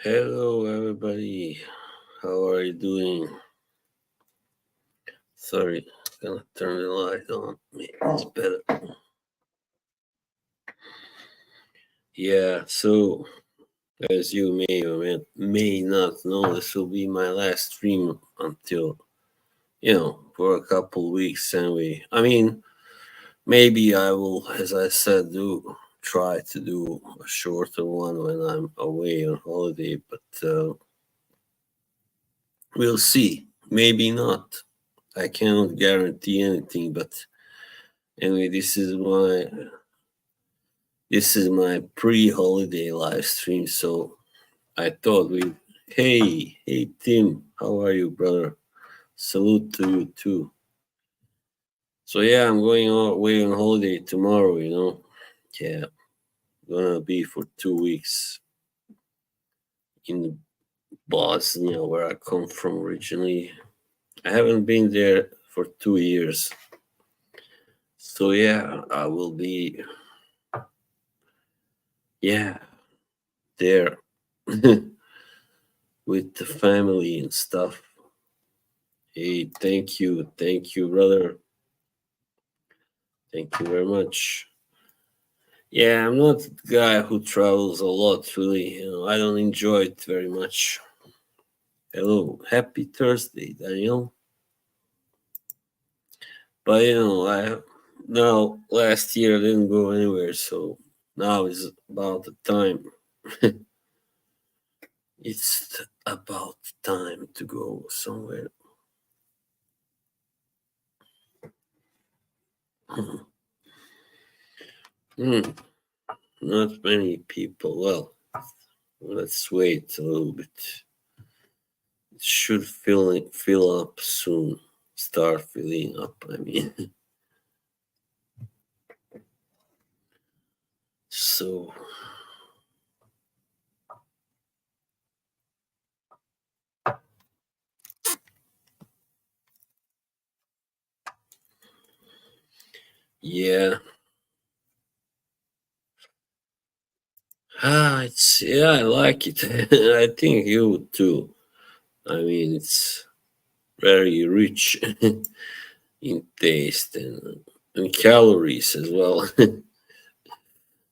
Hello, everybody. How are you doing? Sorry, gonna turn the light on. Maybe it's better. Yeah, so as you may or may not know, this will be my last stream until, for a couple weeks anyway. I mean, maybe I will, as I said, try to do a shorter one when I'm away on holiday, but we'll see. Maybe not. I cannot guarantee anything, but anyway, this is my pre-holiday live stream. So I thought hey Tim, how are you, brother? Salute to you too. So yeah, I'm going away on holiday tomorrow. Yeah, gonna be for 2 weeks in Bosnia, where I come from originally. I haven't been there for 2 years. So yeah, I will be yeah there with the family and stuff. Hey, thank you, brother. Thank you very much. Yeah, I'm not the guy who travels a lot, really. I don't enjoy it very much. Hello, happy Thursday, Daniel. But I now last year I didn't go anywhere, so now is about the time. It's about time to go somewhere. Hmm, not many people. Well, let's wait a little bit. It should fill up soon. Start filling up. I mean, so yeah. I like it. I think you would too. I mean, it's very rich in taste and calories as well.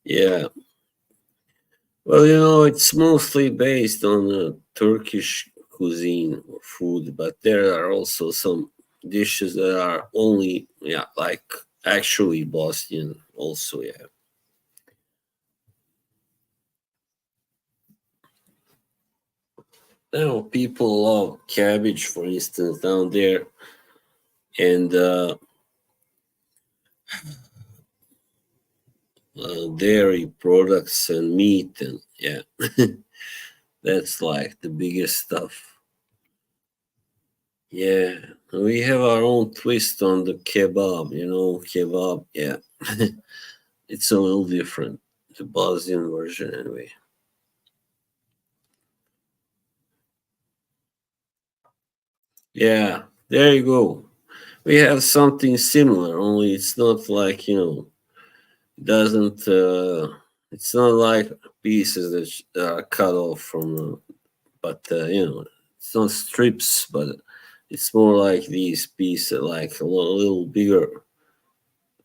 Yeah. Well, it's mostly based on Turkish cuisine or food, but there are also some dishes that are only, yeah, like actually Bosnian. Also, yeah. People love cabbage, for instance, down there, and dairy products and meat, and yeah, that's like the biggest stuff. Yeah, we have our own twist on the kebab. Kebab. Yeah, it's a little different, the Bosnian version, anyway. Yeah, there you go. We have something similar, only it's not like doesn't. It's not like pieces that are cut off from, but it's not strips, but it's more like these pieces, like a little bigger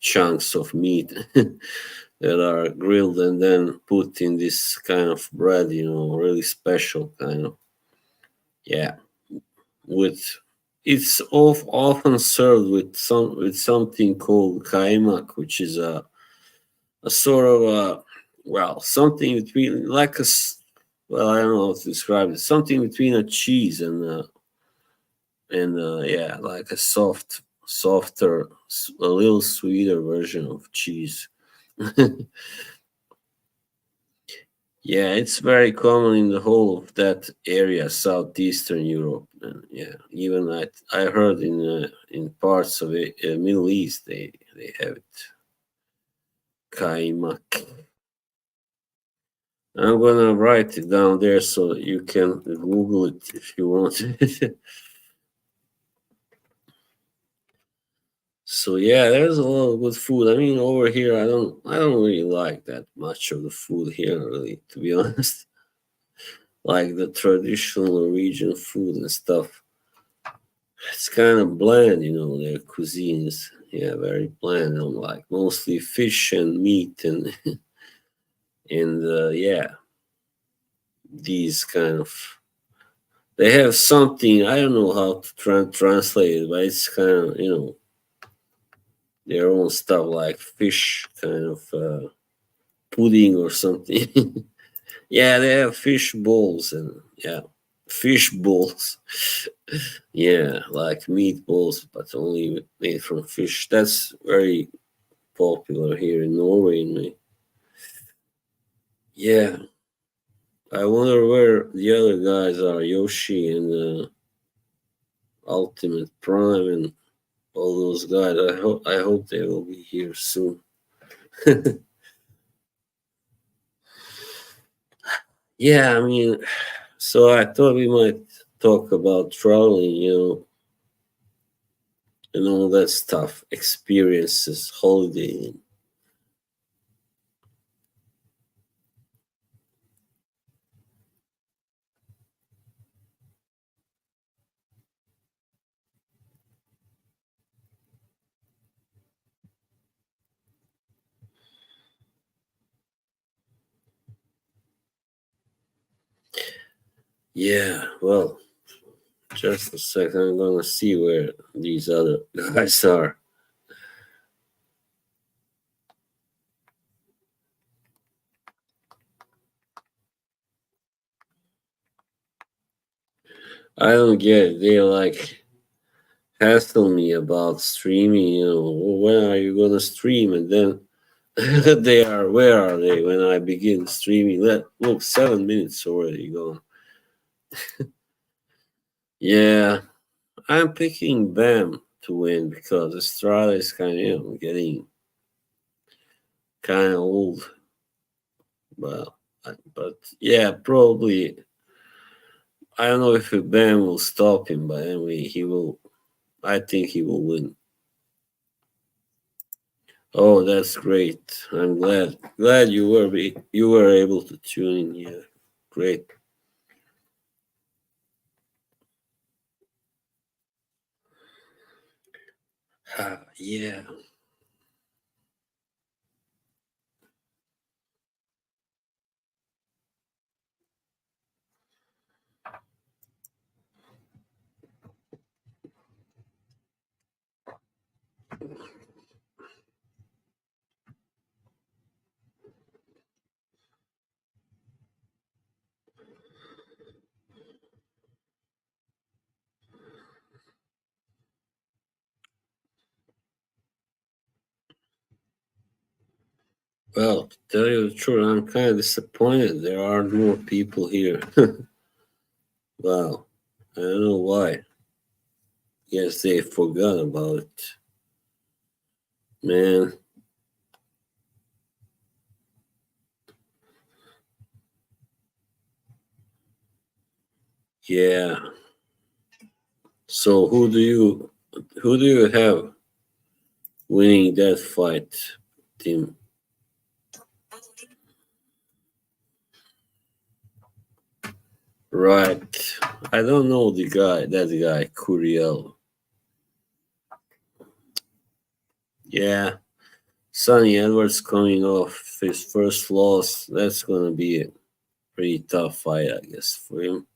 chunks of meat that are grilled and then put in this kind of bread, really special kind of. Yeah, with often served with something called kaimak, which is a sort of a, well, something between like well, I don't know how to describe it, something between a cheese and yeah, like a softer, a little sweeter version of cheese. Yeah, it's very common in the whole of that area, southeastern Europe, and yeah, even I heard in parts of it, Middle East, they have it. Kaimak. I'm gonna write it down there so you can Google it if you want. So yeah, there's a lot of good food. I mean, over here, I don't really like that much of the food here, really, to be honest. like the traditional Norwegian food and stuff. It's kind of bland, their cuisines. Yeah, very bland. Like mostly fish and meat and yeah, these kind of. They have something I don't know how to translate it, but it's kind of their own stuff like fish kind of pudding or something. Yeah, they have fish balls and yeah, fish balls. Yeah, like meatballs, but only made from fish. That's very popular here in Norway. Yeah, I wonder where the other guys are, Yoshi and Ultimate Prime and all those guys. I hope they will be here soon. Yeah, I mean, so I thought we might talk about traveling, and all that stuff, experiences, holidaying. Yeah, well, just a second. I'm gonna see where these other guys are. I don't get it. They like hassle me about streaming. When are you gonna stream? And then they are. Where are they when I begin streaming? Look, 7 minutes already gone. Yeah, I'm picking Bam to win because Estrada is kind of getting kind of old. Well, but yeah, probably I don't know if Bam will stop him, but anyway, he will. I think he will win. Oh, that's great! I'm glad you were able to tune in here. Great. Yeah. Well, to tell you the truth, I'm kind of disappointed. There are more people here. Wow. I don't know why. Guess they forgot about it. Man, yeah. So who do you have winning that fight, Tim? Right. I don't know that guy, Curiel. Yeah. Sonny Edwards coming off his first loss. That's gonna be a pretty tough fight, I guess, for him.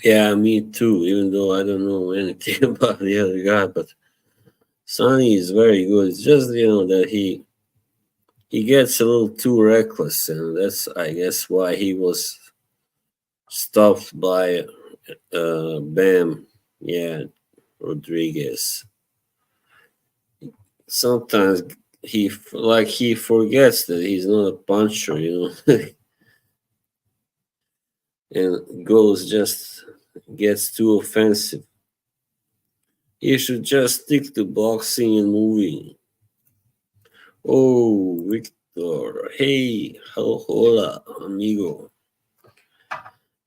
Yeah, me too, even though I don't know anything about the other guy, but Sonny is very good. It's just that he gets a little too reckless, and that's I guess why he was stopped by Bam. Yeah, Rodriguez. Sometimes he forgets that he's not a puncher, and goes just gets too offensive. He should just stick to boxing and moving. Oh, Victor. Hey, hola, amigo.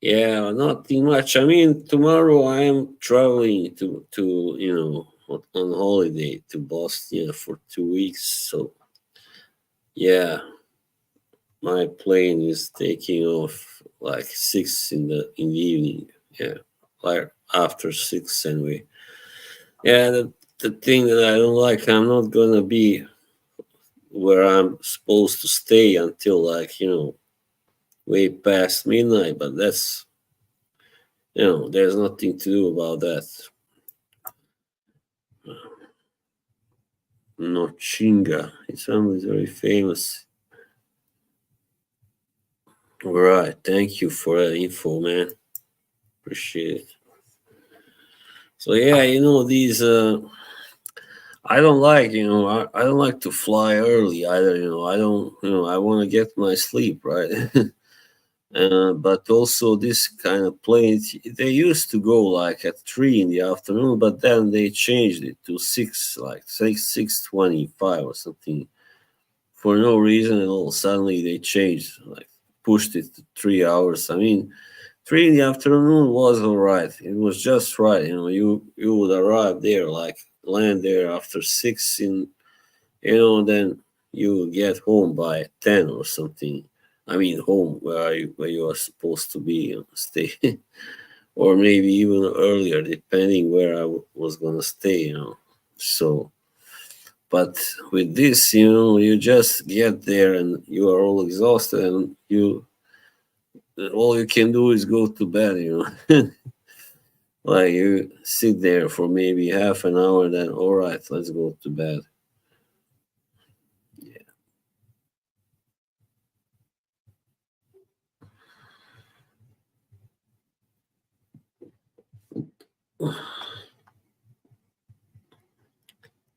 Yeah, nothing much. I mean, tomorrow I am traveling to on holiday to Boston for 2 weeks. So Yeah, my plane is taking off like 6 in the evening. Yeah, like after 6 anyway. Yeah, the thing that I don't like, I'm not gonna be where I'm supposed to stay until like way past midnight. But that's there's nothing to do about that. Nochinga, it sounds very famous. All right, thank you for that info, man. Appreciate it. So yeah, these. I don't like, I don't like to fly early either. I don't, I want to get my sleep, right? But also this kind of planes, they used to go like at 3 in the afternoon, but then they changed it to 6, like 6:25 or something for no reason at all. Suddenly they changed, like pushed it to 3 hours. I mean, 3 in the afternoon was all right. It was just right. You would arrive there, like land there after 6 then you would get home by 10 or something. I mean, home where you are supposed to be, stay, or maybe even earlier, depending where was gonna stay. So, but with this, you just get there and you are all exhausted, and all you can do is go to bed. Like you sit there for maybe half an hour, then all right, let's go to bed.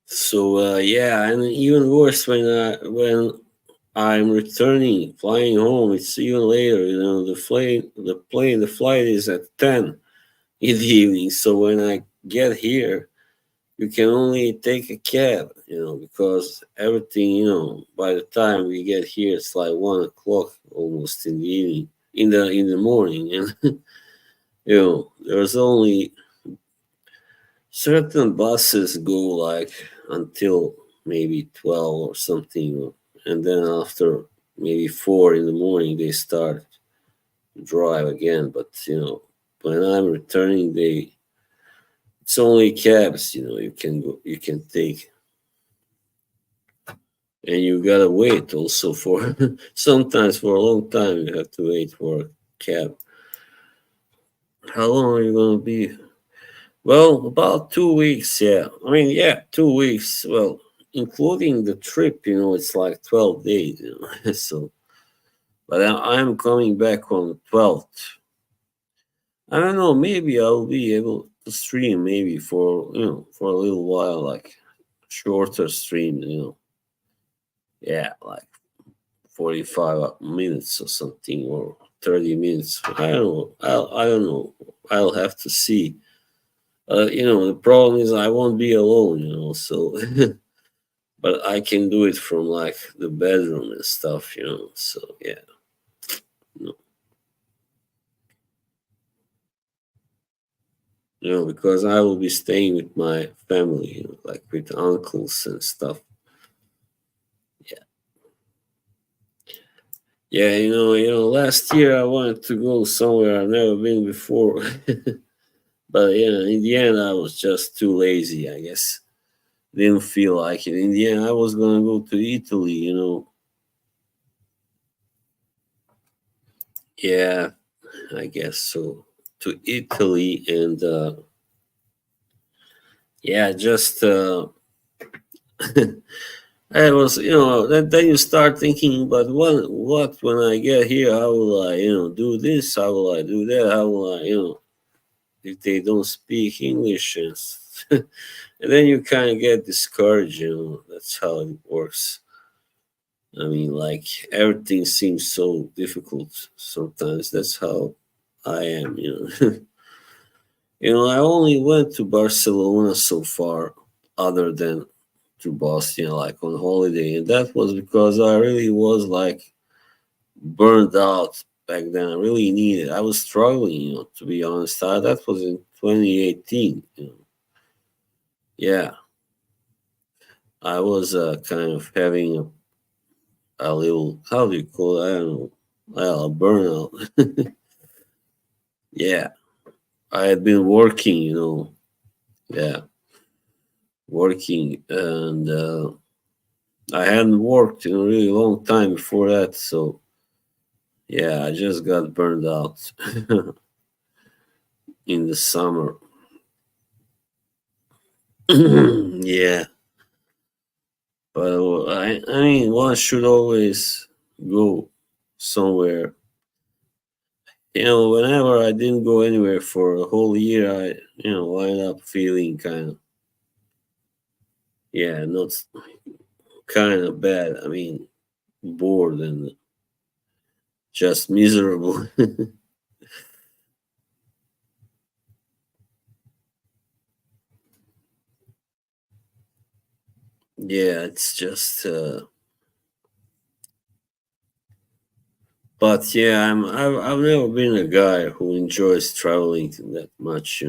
So yeah, and even worse when I'm returning, flying home. It's even later. The flight is at 10 in the evening. So when I get here, you can only take a cab. Because everything. By the time we get here, it's like 1 o'clock almost in the evening, in the morning, and there's only certain buses go like until maybe 12 or something, and then after maybe 4 in the morning they start to drive again. But when I'm returning, it's only cabs. You can take, and you gotta wait also for sometimes for a long time. You have to wait for a cab. How long are you gonna be? Well, about 2 weeks, yeah. I mean, yeah, 2 weeks. Well, including the trip, it's like 12 days, So, but I'm coming back on the 12th. I don't know, maybe I'll be able to stream maybe for a little while, like shorter streams. Yeah, like 45 minutes or something, or 30 minutes. I don't know. I don't know. I'll have to see. The problem is I won't be alone, so but I can do it from like the bedroom and stuff. So yeah, you because I will be staying with my family, like with uncles and stuff. Yeah, yeah, last year I wanted to go somewhere I've never been before, but in the end I was just too lazy, I guess. Didn't feel like it. In the end, I was gonna go to Italy. Yeah, I guess so. To Italy and yeah, just I was, then you start thinking, but what when I get here, how will I, do this? How will I do that? How will I, if they don't speak English? And then you kind of get discouraged, that's how it works. I mean, like everything seems so difficult sometimes. That's how I am. I only went to Barcelona so far, other than to Boston, like on holiday, and that was because I really was like burned out back then. I really needed. I was struggling, to be honest. That was in 2018. Yeah, I was kind of having a little, how do you call it? I don't know, well, a burnout. Yeah, I had been working, yeah, working, and I hadn't worked in a really long time before that, so yeah, I just got burned out in the summer. Yeah, but I mean, one should always go somewhere. Whenever I didn't go anywhere for a whole year, I, wind up feeling kind of, yeah, not kind of bad. I mean, bored and just miserable. Yeah, it's just, but yeah, I've never been a guy who enjoys traveling that much.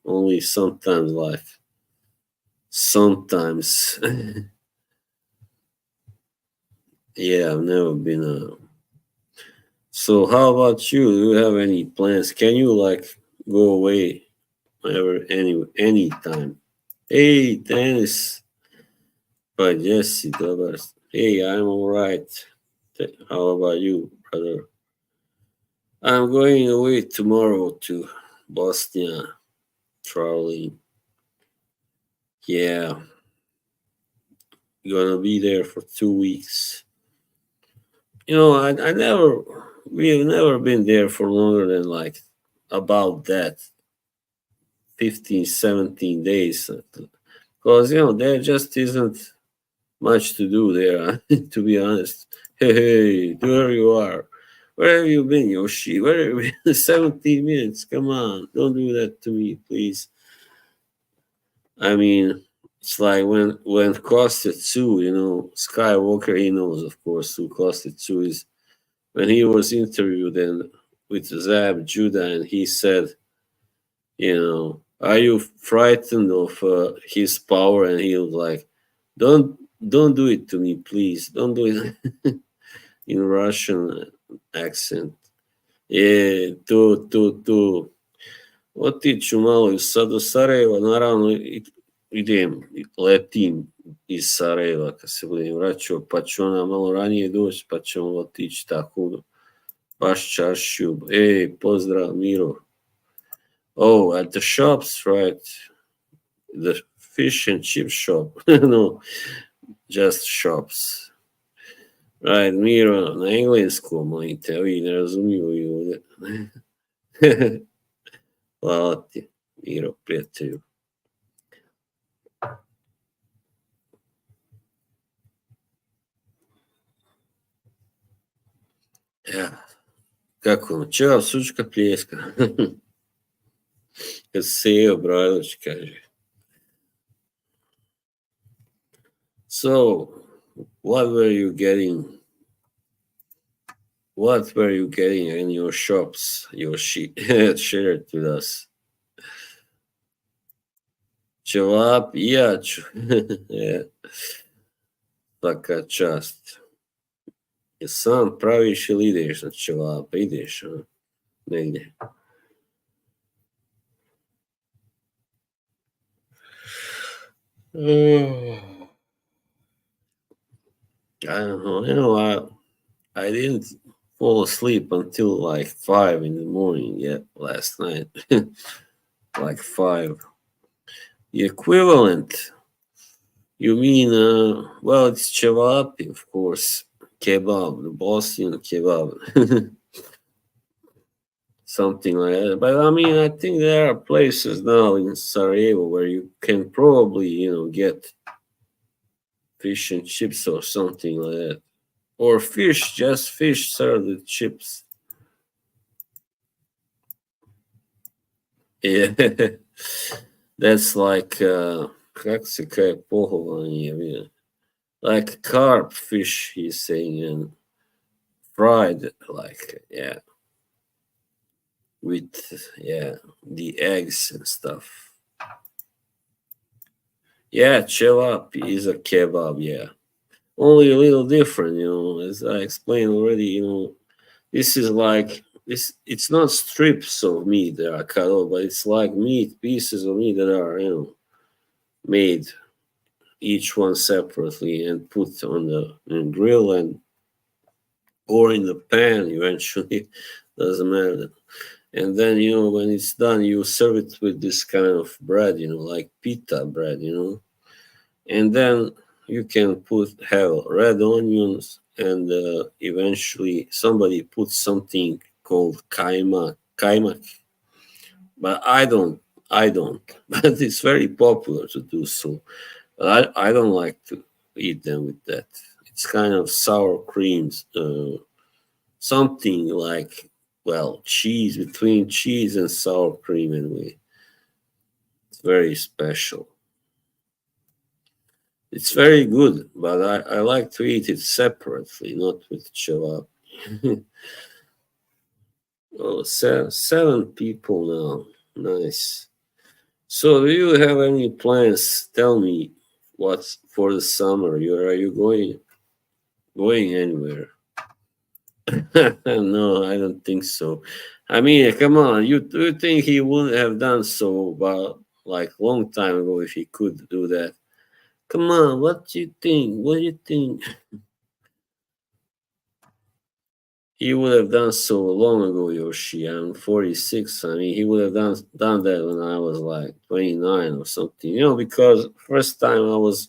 Only sometimes, like sometimes. Yeah, I've never been a. So, how about you? Do you have any plans? Can you like go away whenever, any time? Hey, Dennis, by Jesse Dobbers. Hey, I'm all right. How about you, brother? I'm going away tomorrow to Bosnia, traveling. Yeah, gonna be there for 2 weeks. I never, we've never been there for longer than like about that 15, 17 days. Because, there just isn't much to do there, to be honest. Hey, there you are. Where have you been, Yoshi? Where have you been? 17 minutes. Come on. Don't do that to me, please. I mean, it's like when Kostetsu, Skywalker, he knows, of course, who Kostetsu is. When he was interviewed and with Zab Judah, and he said, are you frightened of his power? And he was like, don't do it to me, please. Don't do it in Russian accent. Tu. Otiću malo sad do Sarajeva, naravno idem, letim iz Sarajeva kad se budem vraćao, pa ću ona malo ranije doći, pa ćemo otići tako baš čaršiju. Ej, pozdrav Miro. Oh, at the shops, right? The fish and chip shop. No, just shops. Right, Miro, na engleskom, molim te, ovi ne razumiju i ovdje. Hvala ti, Miro, prijatelju. Ja, kako, čeva sučka pljeska. Kad Sejo Bradović kaže. So, what were you getting? What were you getting in your shops? Yoshi, share it with us. Ćevap i ja ću. Yeah. Svaka čast. Je sam praviš ili ideš na ćevapa? Ideš, negdje. I don't know. I didn't fall asleep until like 5 in the morning yet last night. Like 5. The equivalent. You mean, well, it's cevapi, of course. Kebab, the Bosnian kebab. Something like that. But I mean, I think there are places now in Sarajevo where you can probably, get fish and chips or something like that. Or fish, just fish served with chips. Yeah. That's like, как se kaže pohovanje, like carp fish, he's saying, and fried, like, yeah, with, yeah, the eggs and stuff. Yeah, cevap is a kebab, yeah. only a little different. As I explained already. This is like this. It's not strips of meat that are cut off, but it's like meat pieces of meat that are made each one separately and put on the grill and or in the pan eventually. Doesn't matter. And then when it's done, you serve it with this kind of bread, like pita bread, and then you can have red onions, and eventually somebody puts something called kaimak, but I don't, but it's very popular to do so. But I don't like to eat them with that. It's kind of sour creams, something like, well, cheese, between cheese and sour cream, anyway. It's very special. It's very good, but I like to eat it separately, not with cevap. Oh, seven people now. Nice. So, do you have any plans? Tell me what's for the summer. Are you going anywhere? No, I don't think so. I mean, come on. You think he wouldn't have done so, but like long time ago, if he could do that? Come on, what do you think? What do you think? He would have done so long ago, Yoshi. I'm 46. I mean, he would have done that when I was like 29 or something. Because first time I was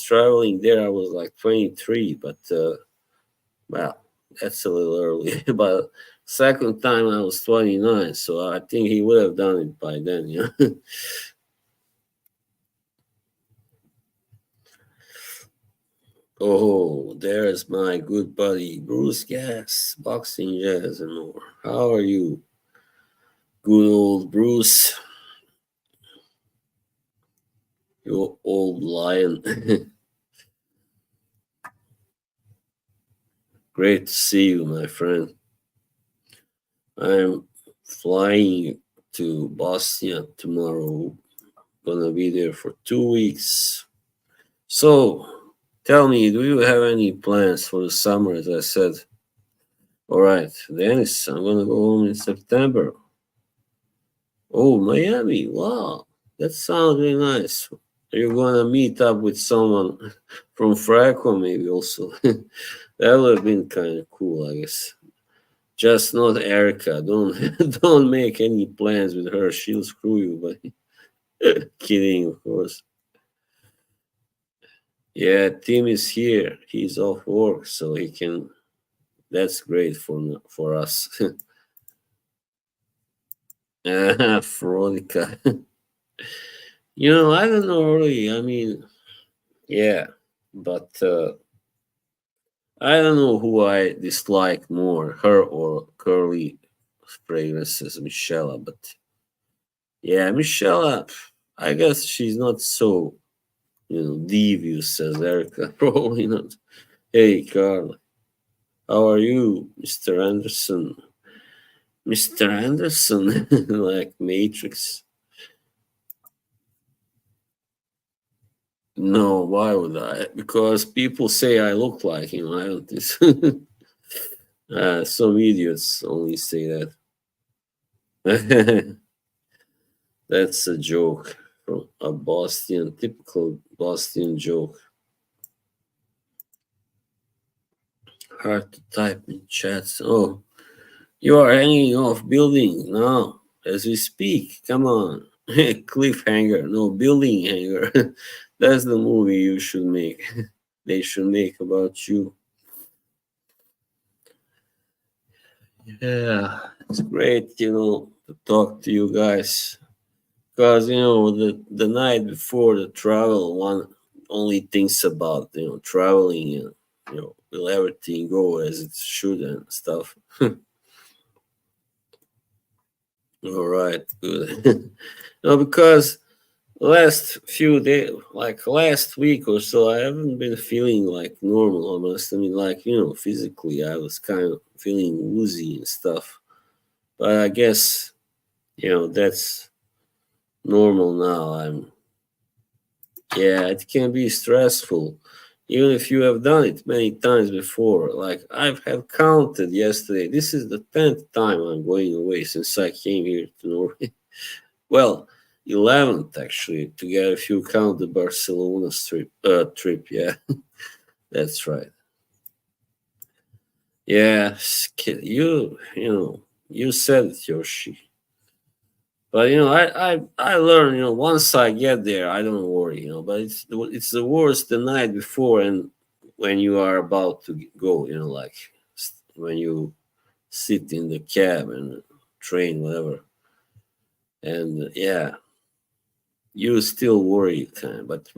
traveling there, I was like 23, but well, that's a little early. But second time I was 29, so I think he would have done it by then. Oh, there's my good buddy Bruce Gas, Boxing Jazz and more. How are you, good old Bruce? You old lion. Great to see you, my friend. I'm flying to Bosnia tomorrow. Gonna be there for 2 weeks. So, tell me, do you have any plans for the summer? As I said, all right, Dennis, I'm gonna go home in September. Oh, Miami! Wow, that sounds really nice. Are you gonna meet up with someone from Franco, maybe also? That would have been kind of cool, I guess. Just not Erica. Don't don't make any plans with her. She'll screw you. But kidding, of course. Yeah, Tim is here. He's off work, so he can. That's great for us. Veronica. I don't know really. I mean, yeah, but I don't know who I dislike more, her or Curly Fragrances, Michelle. But yeah, Michelle, I guess she's not so, devious as Erica. Probably not. Hey, Carl, how are you, Mr. Anderson? Mr. Anderson, like Matrix. No, why would I? Because people say I look like him. I don't think so. Some idiots only say that. That's a joke from a Boston, typical Boston joke. Hard to type in chats. Oh, you are hanging off building now as we speak. Come on. Cliffhanger, no building hanger. That's the movie you should make. They should make about you. Yeah, it's great, to talk to you guys. Because the night before the travel, one only thinks about traveling and will everything go as it should and stuff. All right, good. Because last few days, like last week or so, I haven't been feeling like normal almost. I mean, like physically, I was kind of feeling woozy and stuff. But I guess that's normal now. Yeah, it can be stressful, even if you have done it many times before. Like have counted yesterday. This is the 10th time I'm going away since I came here to Norway. Well, 11th actually, to get if you count the Barcelona trip. Yeah, that's right. Yeah, you said it, Yoshi. But I learned, once I get there, I don't worry, But it's the worst the night before, and when you are about to go, like when you sit in the cab and train, whatever, and yeah, you still worry, kind of. But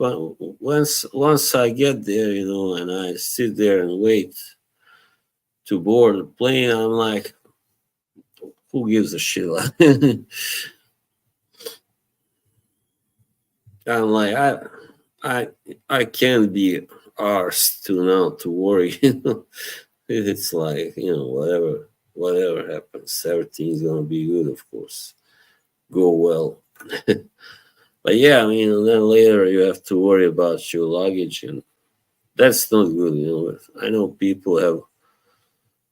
once I get there, and I sit there and wait to board the plane, I'm like, who gives a shit? I'm like, I I can't be arsed to now to worry. It's like, whatever happens, everything's gonna be good, of course. Go well. But yeah, I mean, and then later you have to worry about your luggage, and that's not good. I know people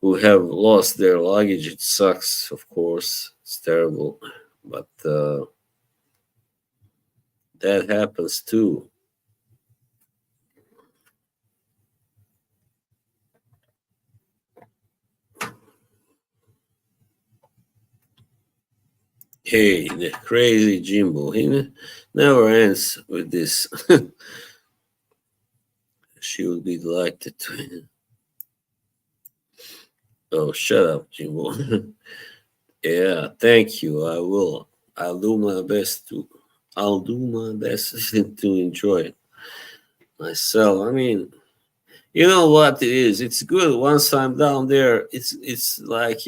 who have lost their luggage. It sucks, of course. It's terrible, but that happens too. Hey, the crazy Jimbo. He never ends with this. She would be delighted to. Oh, shut up, Jimbo. Yeah, thank you. I will. I'll do my best to. I'll do my best to enjoy it myself. I mean, you know what it is. It's good once I'm down there. It's like,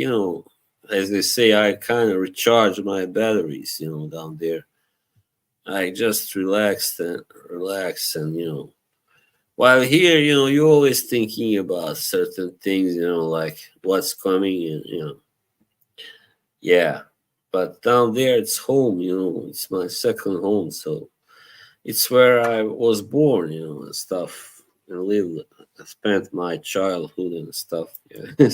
as they say, I kind of recharge my batteries. Down there. I just relax and. While here, you're always thinking about certain things, like what's coming and, yeah. But down there, it's home, it's my second home. So it's where I was born, and stuff, and lived, spent my childhood and stuff. Yeah.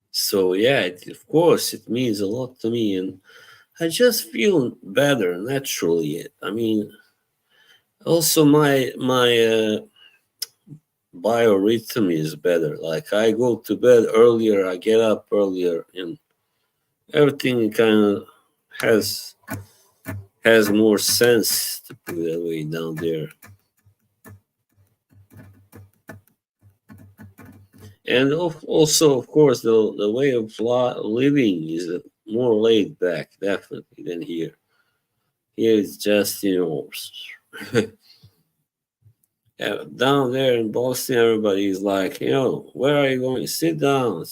So, yeah, of course, it means a lot to me. And I just feel better naturally. I mean, also my biorhythm is better. Like I go to bed earlier, I get up earlier, and everything kind of has has more sense to put it that way down there. And also, of course, the way of living is more laid back, definitely, than here. Here it's just down there in Boston, everybody is like, where are you going? Sit down,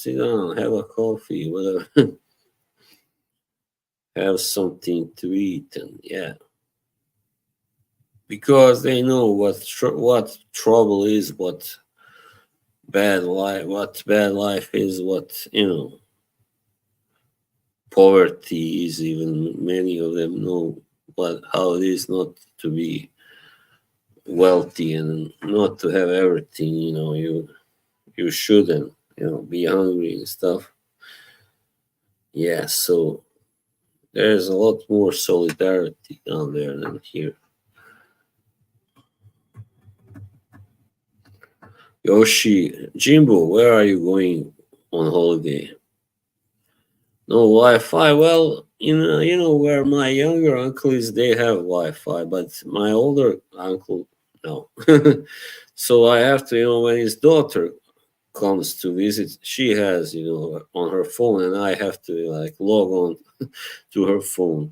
have a coffee, whatever, have something to eat, and yeah, because they know what trouble is, what bad life is, what poverty is. Even many of them know what how it is not to be wealthy and not to have everything. You shouldn't be hungry and stuff. Yeah, so there's a lot more solidarity down there than here. Yoshi, Jimbo, where are you going on holiday? No Wi-Fi. Well, where my younger uncle is, they have Wi-Fi, but my older uncle, no. So I have to, when his daughter comes to visit, she has, on her phone, and I have to like log on to her phone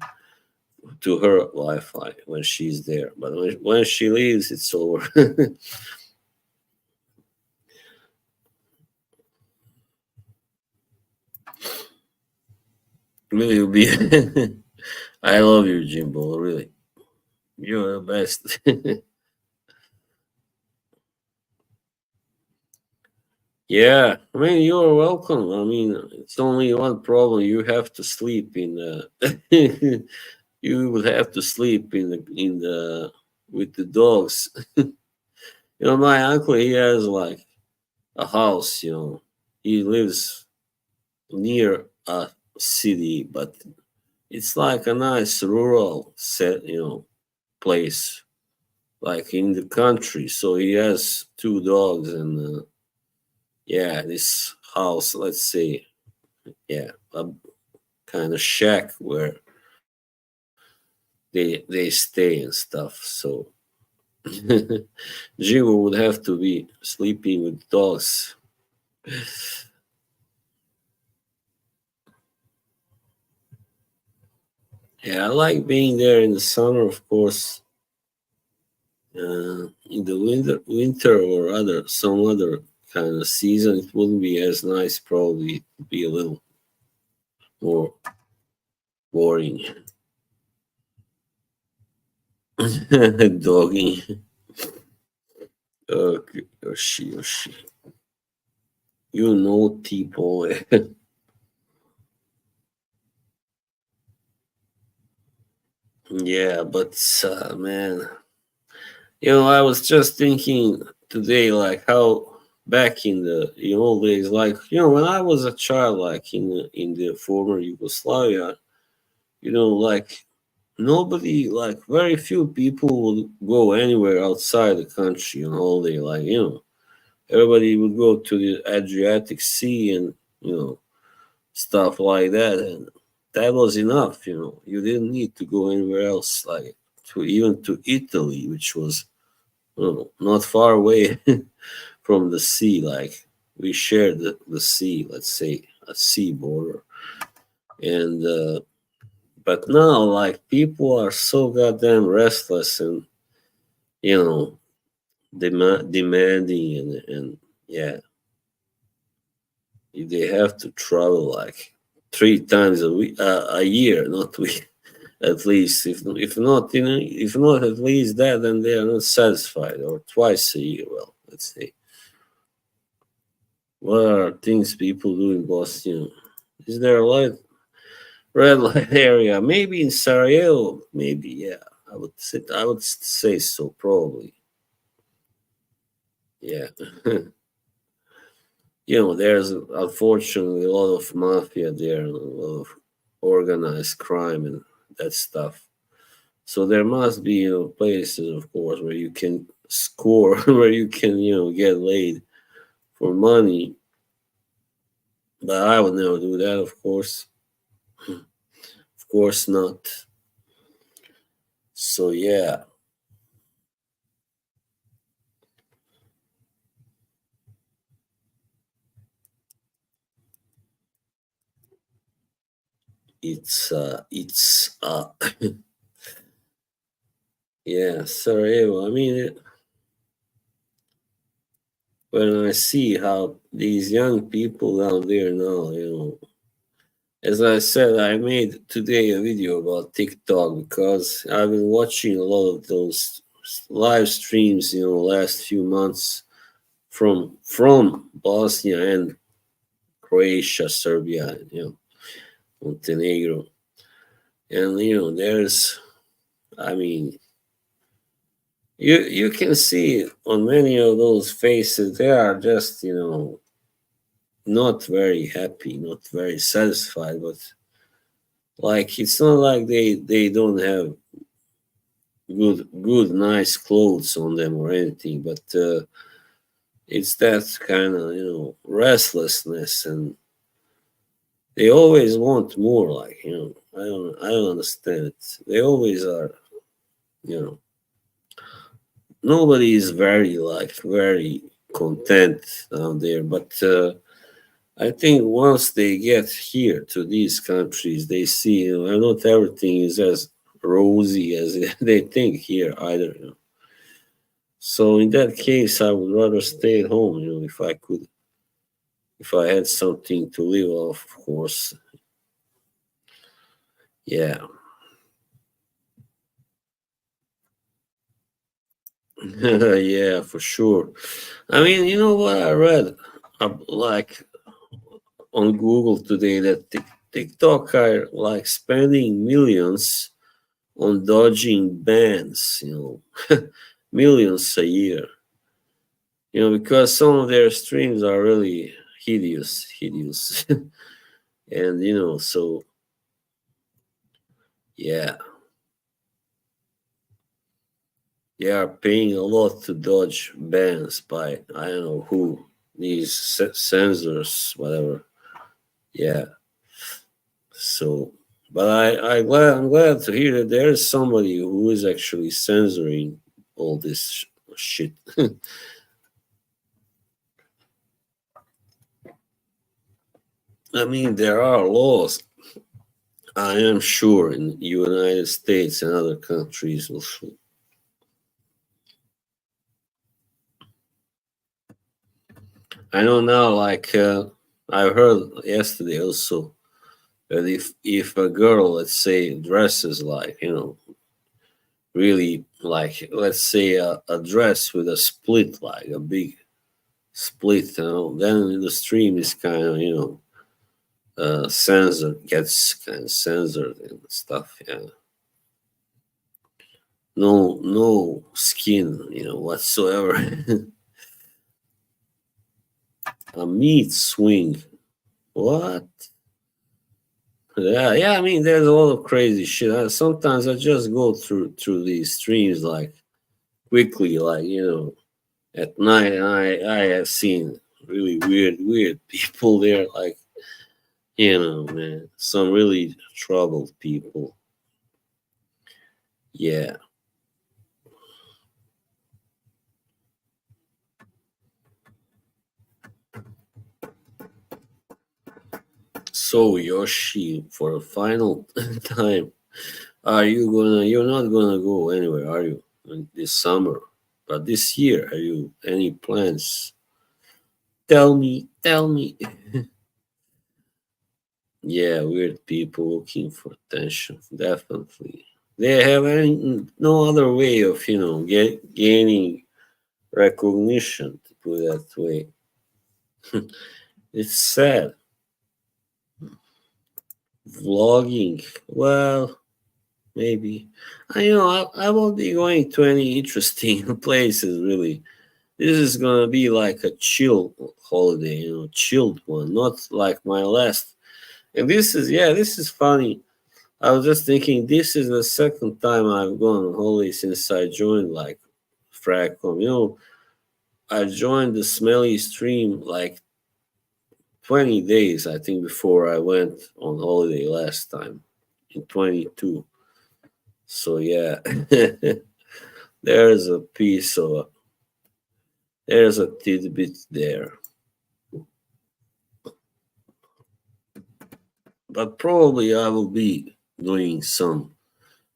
to her Wi-Fi when she's there. But when she leaves, it's over. Really, be. I love you, Jimbo. Really, you're the best. Yeah, I mean, you're welcome. I mean, it's only one problem. You have to sleep in. you would have to sleep in the with the dogs. My uncle, he has like a house. He lives near a city, but it's like a nice rural place, like in the country. So he has two dogs, and yeah, this house, let's say, yeah, a kind of shack where they stay and stuff. So Jimbo would have to be sleeping with dogs. Yeah, I like being there in the summer, of course. In the winter or some other kind of season, it wouldn't be as nice. Probably it'd be a little more boring. Doggy. Okay, Yoshi, Yoshi. You naughty boy. Yeah, but man, I was just thinking today, like how back in old days, like when I was a child, like in the former Yugoslavia, like nobody, like very few people would go anywhere outside the country on holiday. Like everybody would go to the Adriatic Sea and stuff like that, and that was enough. You didn't need to go anywhere else, like to Italy, which was not far away from the sea. Like we shared the sea, let's say a sea border, and but now like people are so goddamn restless and you know demanding and yeah, they have to travel like three times a year, not week. At least, if not, if not at least that, then they are not satisfied. Or twice a year. Well, let's say. What are things people do in Boston? Is there a red light area? Maybe in Sarajevo. Maybe, yeah. I would say so. Probably, yeah. There's unfortunately a lot of mafia there, and a lot of organized crime and that stuff. So there must be places, of course, where you can score, where you can get laid for money. But I would never do that, of course. Of course not. So yeah, it's yeah, Sarajevo. I mean, when I see how these young people down there now, as I said, I made today a video about TikTok because I've been watching a lot of those live streams, last few months from Bosnia and Croatia, Serbia, Montenegro, and there's, I mean, you can see on many of those faces they are just not very happy, not very satisfied, but like it's not like they don't have good nice clothes on them or anything, but it's that kind of restlessness, and they always want more. Like I don't understand it. They always are. You know, nobody is very content down there, but I think once they get here to these countries, they see not everything is as rosy as they think here either. So in that case, I would rather stay at home. If I could, if I had something to live off, of course. Yeah, yeah, for sure. I mean, you know what I read, like on Google today, that TikTok are like spending millions on dodging bans, millions a year, because some of their streams are really hideous. And, so yeah, they are paying a lot to dodge bans by, I don't know who, these censors, whatever. Yeah. So, but I'm glad to hear that there is somebody who is actually censoring all this shit. I mean, there are laws, I am sure, in United States and other countries also. I know now, like I heard yesterday also that if a girl, let's say, dresses like, really, like, let's say a dress with a split, like a big split, then the stream is kind of, censored, gets kind of censored and stuff. Yeah, no skin, whatsoever. A meat swing. What? Yeah, I mean, there's a lot of crazy shit. Sometimes I just go through these streams like quickly, like, at night, and I have seen really weird people there, like, man, some really troubled people. Yeah. So Yoshi, for a final time, you're not gonna go anywhere, are you? This summer, but this year, are you any plans? Tell me. Yeah, weird people looking for attention, definitely. They have no other way of, gaining recognition, to put it that way. It's sad. Vlogging, well, maybe. I won't be going to any interesting places, really. This is gonna be like a chill holiday, chilled one, not like my last. And this is funny. I was just thinking, this is the second time I've gone on holiday since I joined, like, Fracom. I joined the Smelly Stream like 20 days, I think, before I went on holiday last time in 22. So yeah, there's a piece of there's a tidbit there. But probably I will be doing some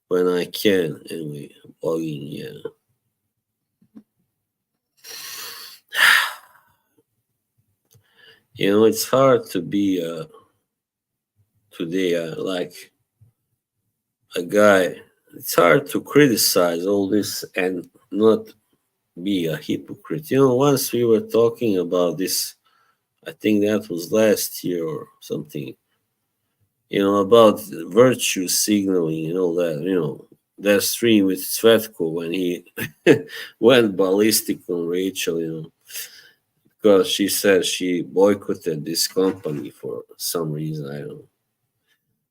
when I can anyway. Blogging, yeah. It's hard to be today like a guy. It's hard to criticize all this and not be a hypocrite. Once we were talking about this, I think that was last year or something, about virtue signaling and all that, that stream with Svetko when he went ballistic on Rachel, because she said she boycotted this company for some reason. I don't know.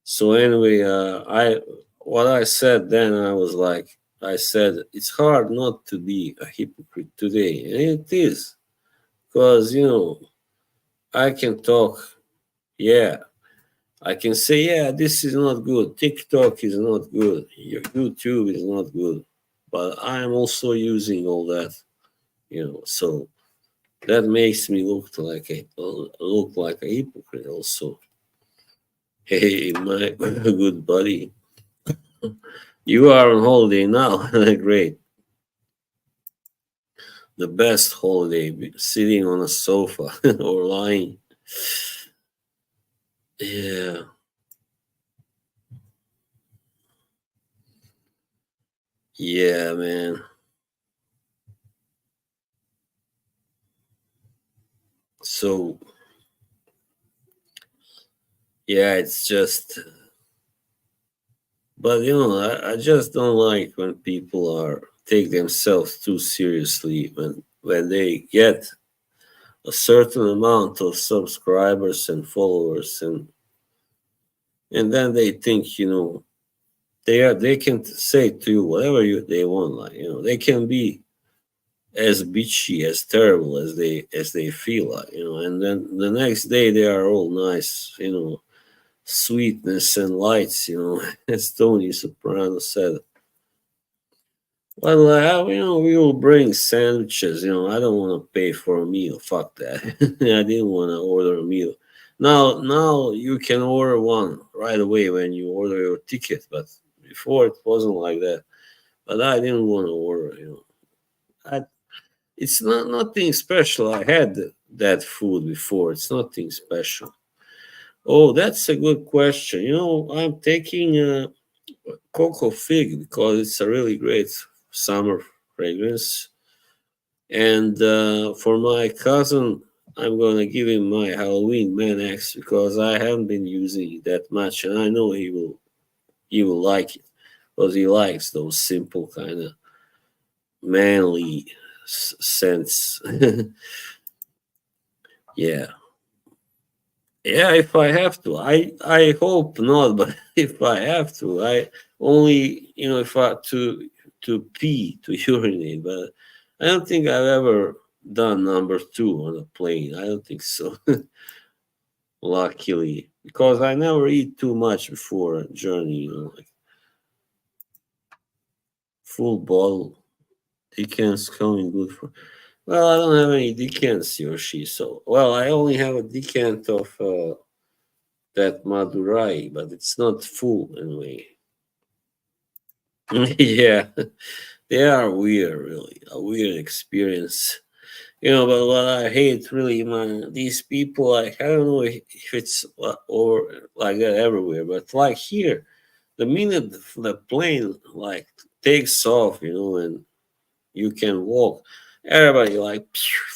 So anyway, I what I said then, I was like, I said it's hard not to be a hypocrite today, and it is, because I can talk, yeah, I can say, yeah, this is not good. TikTok is not good. Your YouTube is not good. But I am also using all that, so that makes me look like a hypocrite also. Hey, my good buddy, you are on holiday now. Great, the best holiday, sitting on a sofa or lying. Yeah, yeah, man. So yeah, it's just But I just don't like when people are take themselves too seriously when they get a certain amount of subscribers and followers, and then they think they can say to you whatever they want, like they can be as bitchy, as terrible as they feel like, and then the next day they are all nice, sweetness and lights, as Tony Soprano said. Well, we will bring sandwiches. I don't want to pay for a meal. Fuck that. I didn't want to order a meal. Now you can order one right away when you order your ticket, but before it wasn't like that. But I didn't want to order. I, it's not nothing special. I had that food before. It's nothing special. Oh, that's a good question. I'm taking cocoa fig because it's a really great summer fragrance. And for my cousin, I'm gonna give him my Halloween Man X because I haven't been using it that much, and I know he will like it because he likes those simple kind of manly scents. Yeah, yeah. If I have to, I hope not, but if I have to, I only if I to pee to urinate, but I don't think I've ever done number two on a plane. I don't think so. Luckily, because I never eat too much before a journey, like full bottle. Decants coming good for. Well, I don't have any decants, Yoshi. So, well, I only have a decant of that Madurai, but it's not full anyway. Yeah, they are weird, really. A weird experience. But what I hate really, man, these people, like, I don't know if it's or like that everywhere, but like here, the minute the plane like takes off, and you can walk, everybody like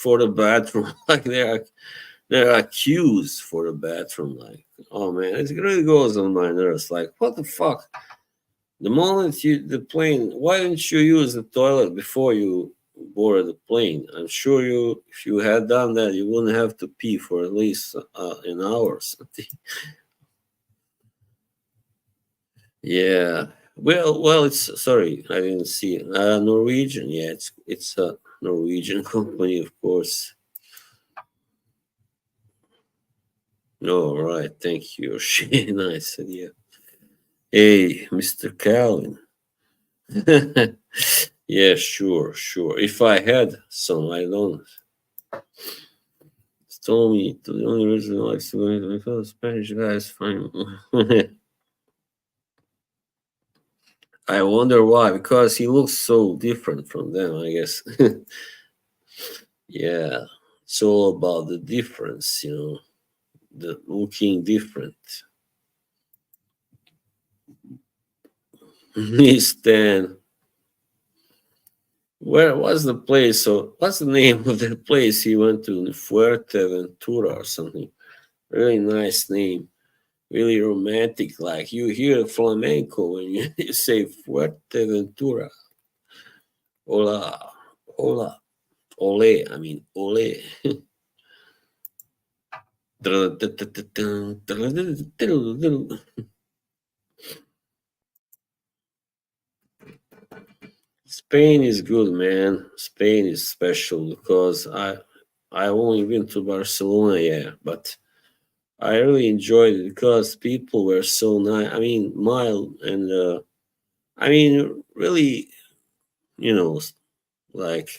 for the bathroom, like there are queues for the bathroom, like, oh man, it really goes on my nerves. Like, what the fuck? The moment the plane, why didn't you use the toilet before you boarded the plane? I'm sure if you had done that, you wouldn't have to pee for at least an hour or something. Yeah. Well, it's sorry, I didn't see it. Norwegian. Yeah, it's a Norwegian company, of course. No, right. Thank you. Nice idea. Hey, Mr. Calvin. Yeah, sure, sure. If I had some, I don't. Told me the only reason I like to go to Spanish guys fine. I wonder why. Because he looks so different from them, I guess. Yeah, it's all about the difference, the looking different. Stan, where was the place? So, what's the name of the place he went to? Fuerteventura or something. Really nice name. Really romantic. Like you hear flamenco when you say Fuerteventura. Hola, hola, ole. I mean, ole. Spain is good, man. Spain is special because I've only been to Barcelona, yeah, but I really enjoyed it because people were so nice. I mean, mild and I mean, really, you know, like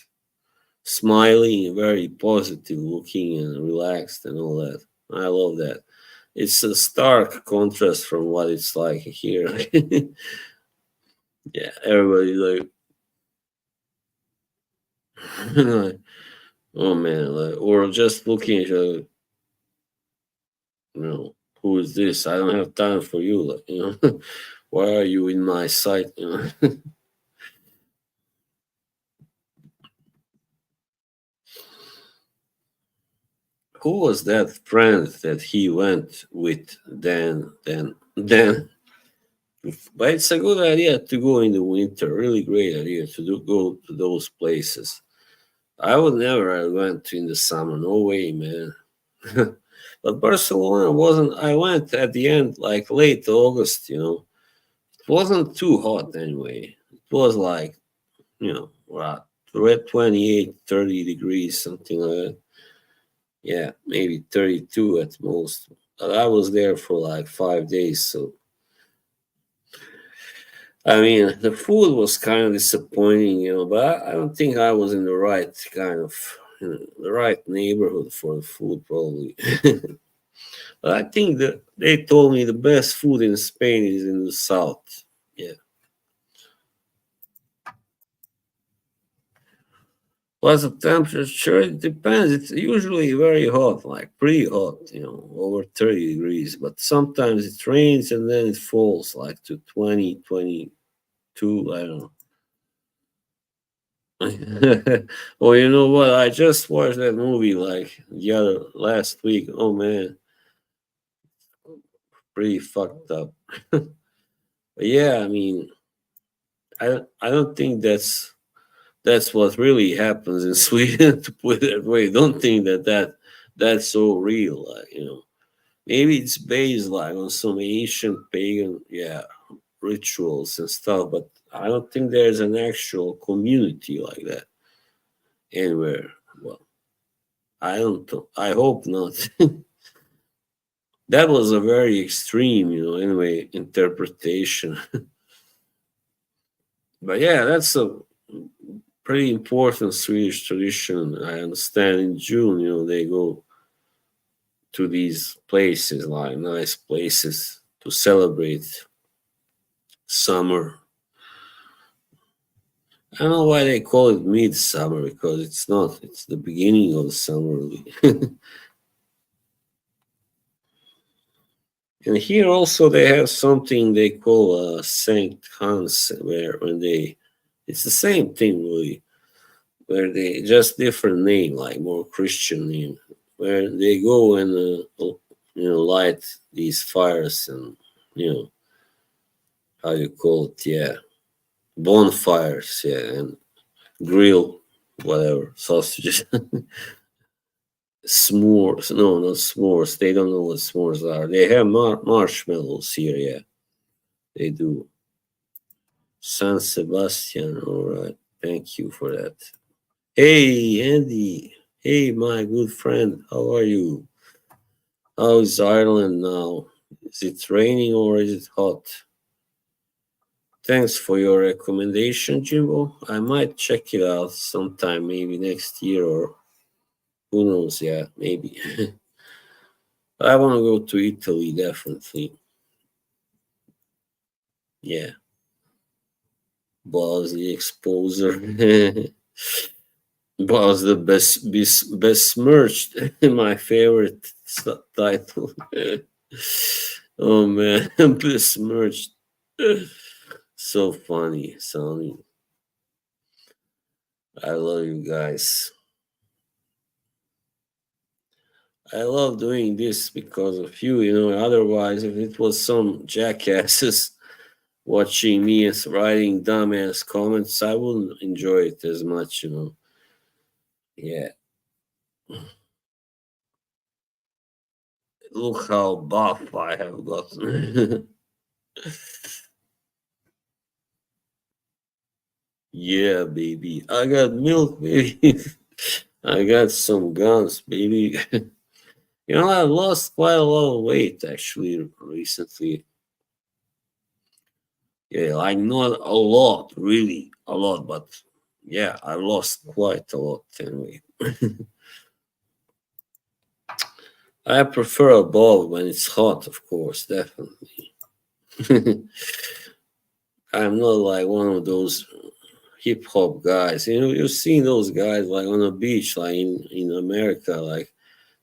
smiling, very positive looking, and relaxed and all that. I love that. It's a stark contrast from what it's like here. Yeah, everybody like, like, oh man, like, or just looking at each other, who is this? I don't have time for you. Like, why are you in my sight? Who was that friend that he went with? Then But it's a good idea to go in the winter. Really great idea to go to those places. I would never have went in the summer. No way, man. But Barcelona wasn't. I went at the end, like late August. It wasn't too hot anyway. It was like what, 28, 30 degrees, something like that. Yeah, maybe 32 at most. But I was there for like 5 days, so I mean, the food was kind of disappointing, but I don't think I was in the right kind of, the right neighborhood for the food, probably. But I think that they told me the best food in Spain is in the south. Yeah. What's the temperature? It depends. It's usually very hot, like pretty hot, over 30 degrees. But sometimes it rains and then it falls like to 20, 22. I don't know. Well, you know what? I just watched that movie like the other last week. Oh man, pretty fucked up. But yeah, I mean, I don't think that's what really happens in Sweden. To put it that way, don't think that's so real. Like, maybe it's based like on some ancient pagan, rituals and stuff. But I don't think there's an actual community like that anywhere. Well, I don't. I hope not. That was a very extreme, anyway, interpretation. But yeah, that's a pretty important Swedish tradition. I understand in June, they go to these places, like nice places to celebrate summer. I don't know why they call it midsummer because it's not. It's the beginning of the summer. Really. And here also they have something they call Saint Hans, where when it's the same thing really, where they just different name, like more Christian name, where they go and light these fires and you know how you call it, yeah, bonfires, yeah, and grill whatever sausages, s'mores. No, not s'mores. They don't know what s'mores are. They have marshmallows here, yeah, they do. San Sebastian. All right. Thank you for that. Hey, Andy. Hey, my good friend. How are you? How is Ireland now? Is it raining or is it hot? Thanks for your recommendation, Jimbo. I might check it out sometime, maybe next year or who knows. Yeah, maybe. I want to go to Italy, definitely. Yeah. Boss the Exposer. Was the besmirched, my favorite title. Oh man, besmirched. So funny, Sonny. I love you guys. I love doing this because of you, Otherwise, if it was some jackasses watching me as writing dumbass comments, I wouldn't. Enjoy it as much. Yeah. Look how buff I have gotten. Yeah, baby. I got milk, baby. I got some guns, baby. I lost quite a lot of weight actually recently. Yeah, like not a lot, really, a lot, but yeah, I lost quite a lot anyway. I prefer a ball when it's hot, of course, definitely. I'm not like one of those hip hop guys. You've seen those guys like on the beach, like in America, like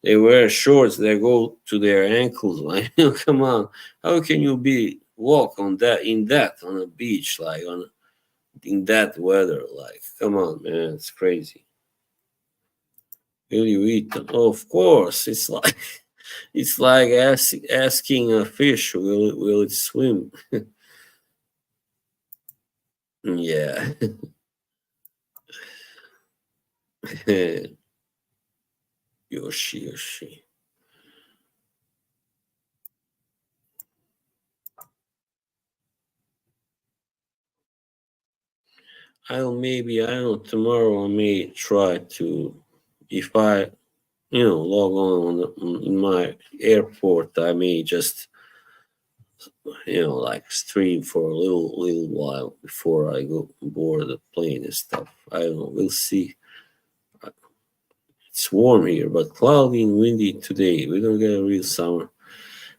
they wear shorts that go to their ankles. Like, come on, how can you be walk on that in that on a beach like on in that weather? Like, come on, man, it's crazy. Will you eat them? Oh, of course, it's like it's like asking a fish will it swim. Yeah. Yoshi, Yoshi. I'll maybe, I don't know, tomorrow I may try to, if I, log on, in my airport, I may just, like stream for a little while before I go board the plane and stuff. I don't know, we'll see. It's warm here, but cloudy and windy today. We don't get a real summer.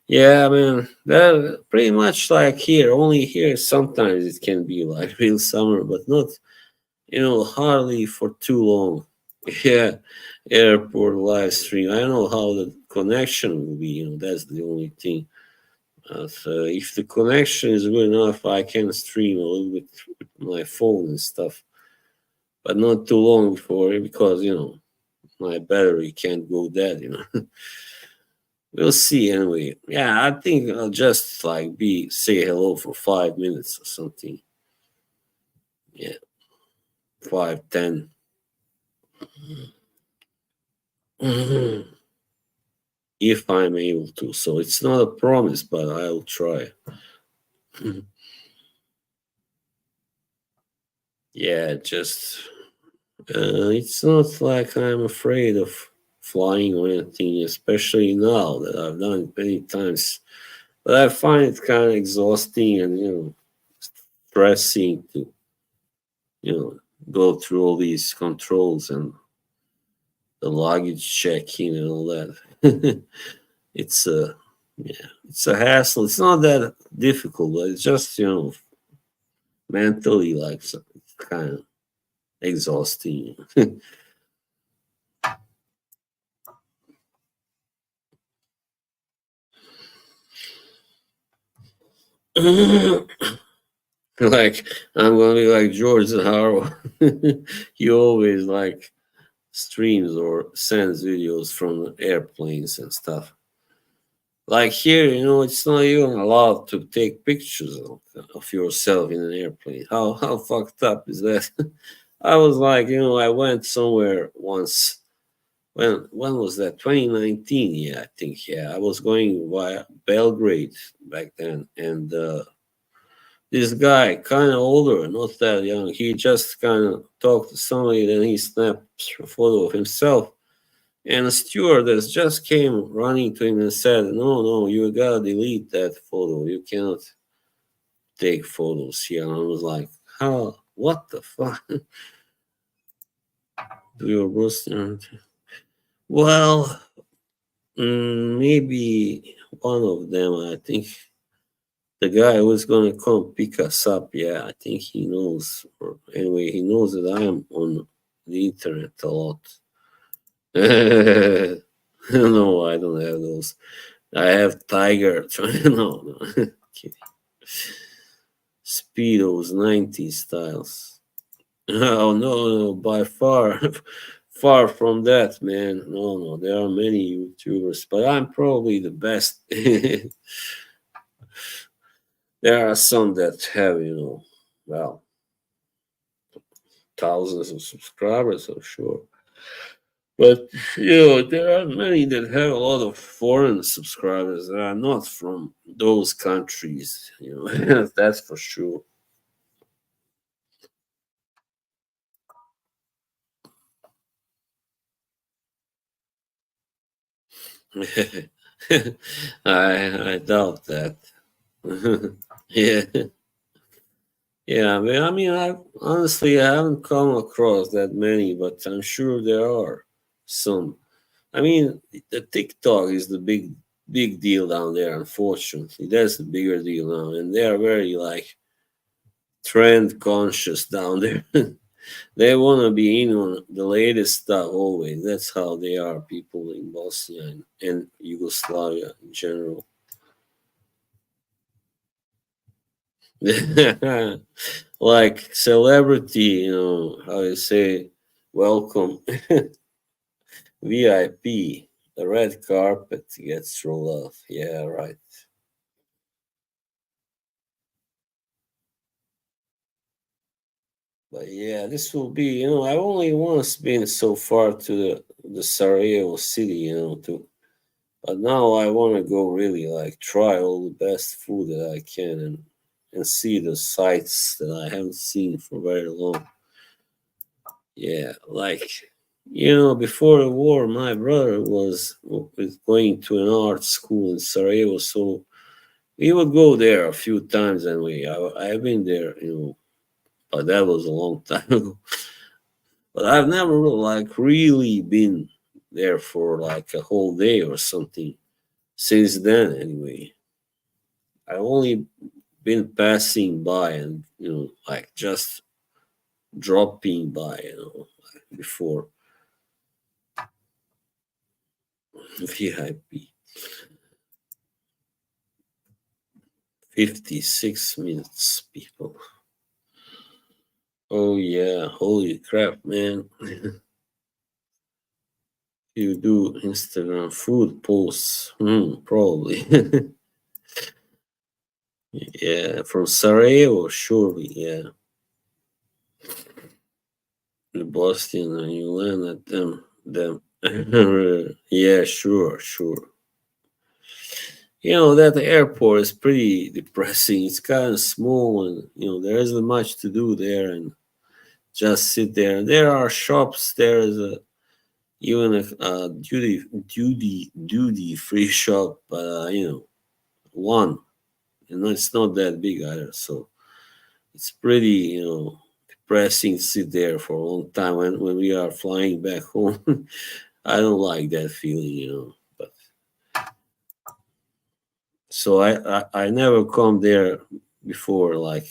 Yeah, man, that pretty much like here. Only here sometimes it can be like real summer, but not, hardly for too long. Yeah, airport live stream. I don't know how the connection will be. That's the only thing. So if the connection is good enough, I can stream a little bit with my phone and stuff, but not too long before because my battery can't go dead. We'll see anyway. Yeah, I think I'll just like be say hello for 5 minutes or something. Yeah, 5, 10. If I'm able to. So it's not a promise, but I'll try. Yeah, just it's not like I'm afraid of flying or anything, especially now that I've done it many times. But I find it kind of exhausting and stressing to you know go through all these controls and the luggage checking and all that. It's a yeah, it's a hassle. It's not that difficult, but it's just mentally like it's kind of exhausting. Like I'm gonna be like George Harrow. He always like streams or sends videos from airplanes and stuff. Like here, it's not even allowed to take pictures of yourself in an airplane. How fucked up is that? I was like, I went somewhere once. When was that? 2019, yeah, I think. Yeah, I was going via Belgrade back then, and this guy, kind of older, not that young, he just kind of talked to somebody, then he snapped a photo of himself. And a stewardess just came running to him and said, "No, no, you gotta delete that photo. You cannot take photos here." And I was like, "How? What the fuck?" Do your Brewster? Well, maybe one of them. I think the guy who was gonna come pick us up. Yeah, I think he knows. Or anyway, he knows that I am on the internet a lot. No, I don't have those. I have Tiger. No, no. Kidding. Speedos, 90s styles. Oh, no, no, by far, far from that, man. No, no, there are many YouTubers, but I'm probably the best. There are some that have, well, thousands of subscribers, I'm sure. But, there are many that have a lot of foreign subscribers that are not from those countries, that's for sure. I doubt that. Yeah. Yeah, I honestly I haven't come across that many, but I'm sure there are some. I mean, the TikTok is the big deal down there. Unfortunately, that's the bigger deal now, and they are very like trend conscious down there. They want to be in on the latest stuff always. That's how they are, people in Bosnia and Yugoslavia in general. Like celebrity, how you say, welcome VIP. The red carpet gets rolled off. Yeah, right. But yeah, this will be, I've only once been so far to the Sarajevo city, to but now I want to go really like try all the best food that I can and see the sights that I haven't seen for very long. Yeah, like before the war, my brother was going to an art school in Sarajevo, so we would go there a few times, and I've been there, but that was a long time ago. But I've never like really been there for like a whole day or something since then. Anyway, I only been passing by and like just dropping by, before VIP. 56 minutes, people. Oh yeah, holy crap, man! You do Instagram food posts? Probably. Yeah, from Sarajevo, surely. Yeah, the Boston, and you land at them. Yeah, sure, sure. That airport is pretty depressing. It's kind of small, and there isn't much to do there, and just sit there. There are shops. There is even a duty free shop, but one, and it's not that big either. So it's pretty depressing to sit there for a long time. When we are flying back home, I don't like that feeling, But so I never come there before. Like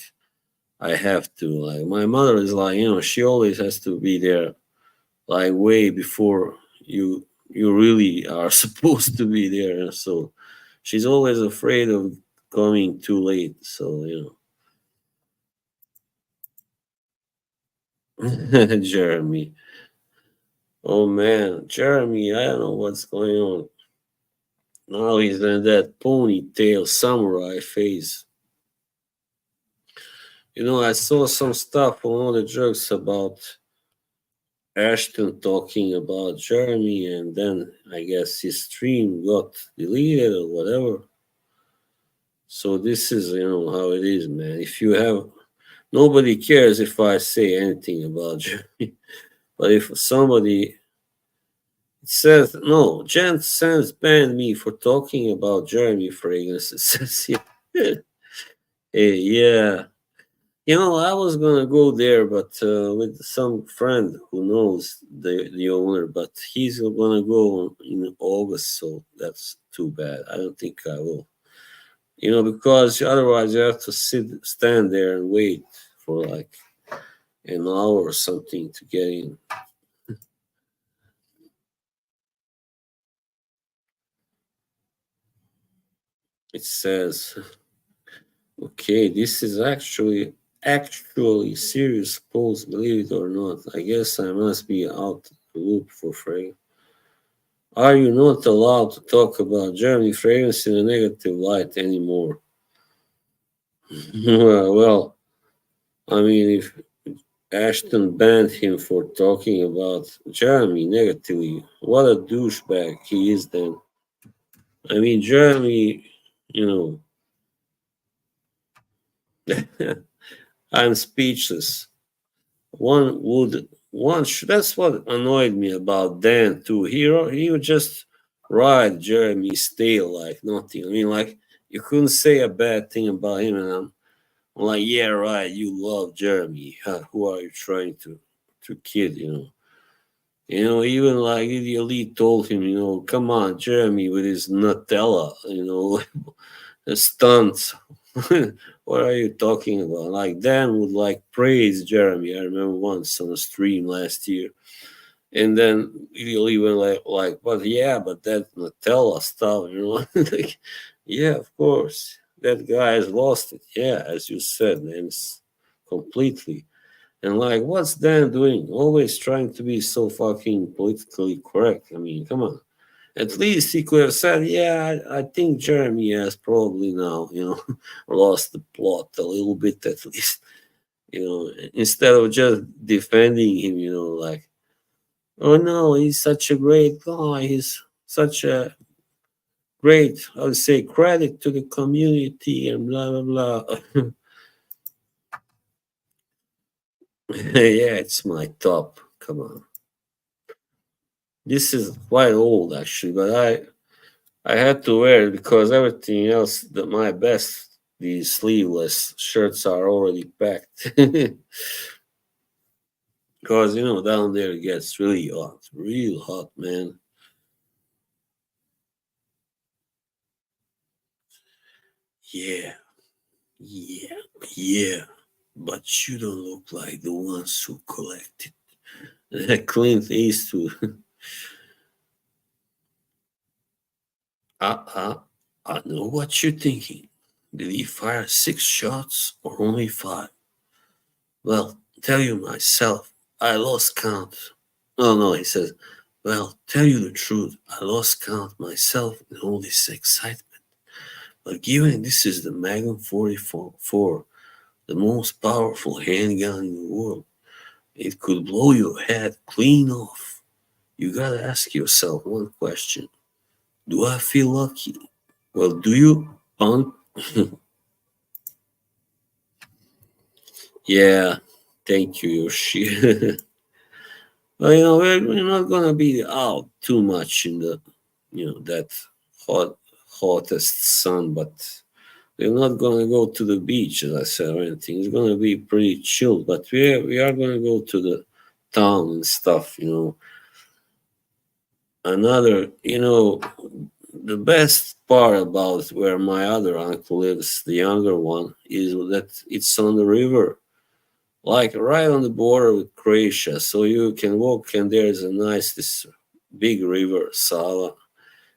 I have to. Like my mother is like she always has to be there like way before you really are supposed to be there. So she's always afraid of coming too late. So Jeremy. Oh man, Jeremy, I don't know what's going on. Now he's in that ponytail samurai face. I saw some stuff on all the jokes about Ashton talking about Jeremy, and then I guess his stream got deleted or whatever. So this is, how it is, man. If you have nobody cares if I say anything about Jeremy, but if somebody says no, Jen Sands banned me for talking about Jeremy fragrance. It says yeah, yeah. I was gonna go there, but with some friend who knows the owner, but he's gonna go in August, so that's too bad. I don't think I will. Because otherwise you have to stand there and wait for like an hour or something to get in. It says, okay, this is actually serious post, believe it or not. I guess I must be out the loop for free. Are you not allowed to talk about Germany fragrance in a negative light anymore? Well, I mean, if Ashton banned him for talking about Jeremy negatively, what a douchebag he is then. I mean, Jeremy, you know, I'm speechless. That's what annoyed me about Dan too. He would just ride Jeremy's tail like nothing. I mean, like you couldn't say a bad thing about him, and I'm like, yeah, right. You love Jeremy. Huh, who are you trying to kid? Even like the elite told him, come on, Jeremy with his Nutella, the stunts. What are you talking about? Like Dan would like praise Jeremy. I remember once on a stream last year, and then he'll even but yeah, but that Nutella stuff, like, yeah, of course, that guy has lost it. Yeah, as you said, man, it's completely. And like, what's Dan doing? Always trying to be so fucking politically correct. I mean, come on. At least he could have said, "Yeah, I think Jeremy has probably now, lost the plot a little bit at least." Instead of just defending him, like, oh no, he's such a great guy. He's such a great, I would say, credit to the community and blah blah blah. Yeah, it's my top. Come on, this is quite old actually, but I had to wear it because everything else, my best, these sleeveless shirts are already packed. Because down there it gets really hot, real hot, man. Yeah, yeah, yeah. But you don't look like the ones who collected. Clint Eastwood. uh, I know what you're thinking. Did he fire 6 shots or only 5? Well, tell you myself, I lost count. Oh no, he says, well, tell you the truth, I lost count myself in all this excitement. But given this is the Magnum 44, the most powerful handgun in the world, it could blow your head clean off. You gotta ask yourself one question. Do I feel lucky? Well, do you? Yeah, thank you, Yoshi. Well, we're not gonna be out too much in the, that hot, hottest sun, but we're not gonna go to the beach, as I said, or anything. It's gonna be pretty chill, but we are gonna go to the town and stuff. Another, the best part about where my other uncle lives, the younger one, is that it's on the river, like right on the border with Croatia. So you can walk, and there's a nice, this big river, Sava,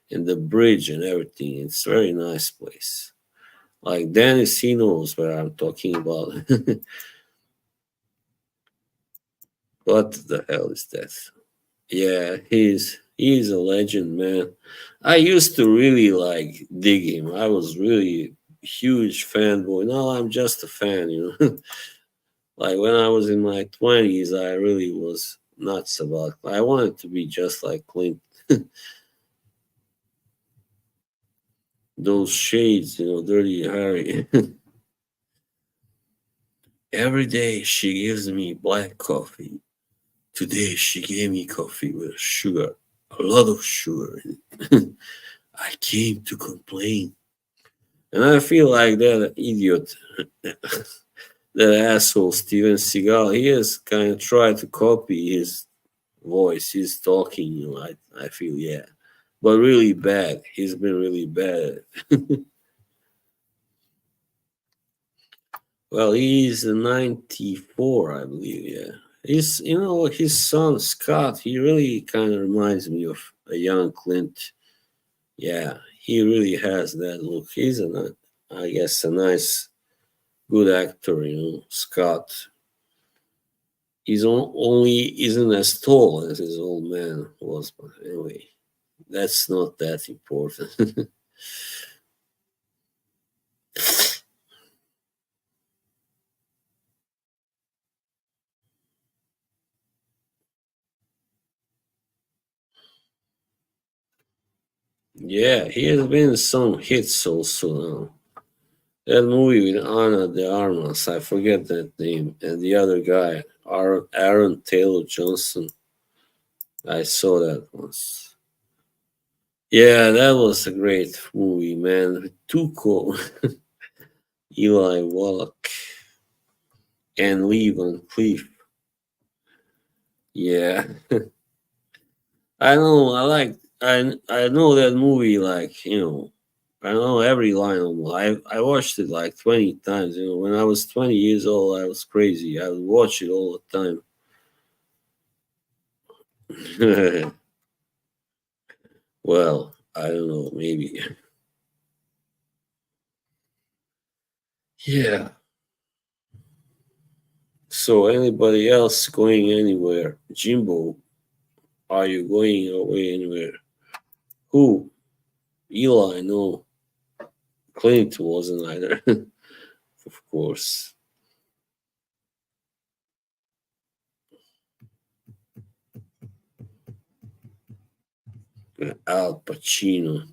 and the bridge and everything. It's a very nice place. Like Dennis, he knows where I'm talking about. What the hell is that? Yeah, he's a legend, man. I used to really like dig him. I was really huge fanboy. Now I'm just a fan. Like when I was in my 20s, I really was nuts about. I wanted to be just like Clint. Those shades, Dirty Harry. Every day she gives me black coffee. Today she gave me coffee with sugar, a lot of sugar in it. I came to complain. And I feel like that idiot, that asshole Steven Seagal, he has kind of tried to copy his voice, his talking, I feel, yeah. But really bad. He's been really bad. Well, he's a 94, I believe, yeah. His son, Scott, he really kind of reminds me of a young Clint. Yeah, he really has that look. I guess, a nice, good actor, Scott. Only isn't as tall as his old man was, but anyway, that's not that important. Yeah, he has been in some hits also now. That movie with Anna de Armas, I forget that name, and the other guy, Aaron Taylor Johnson. I saw that once. Yeah, that was a great movie, man. With Tuco, Eli Wallach, and Lee Van Cleef. Yeah, I know. I know that movie. Like, I know every line of it. I watched it like 20 times. When I was 20 years old, I was crazy. I would watch it all the time. Well, I don't know. Maybe. Yeah. So anybody else going anywhere? Jimbo, are you going away anywhere? Who? Eli? No. Clint wasn't either. Of course. Al Pacino.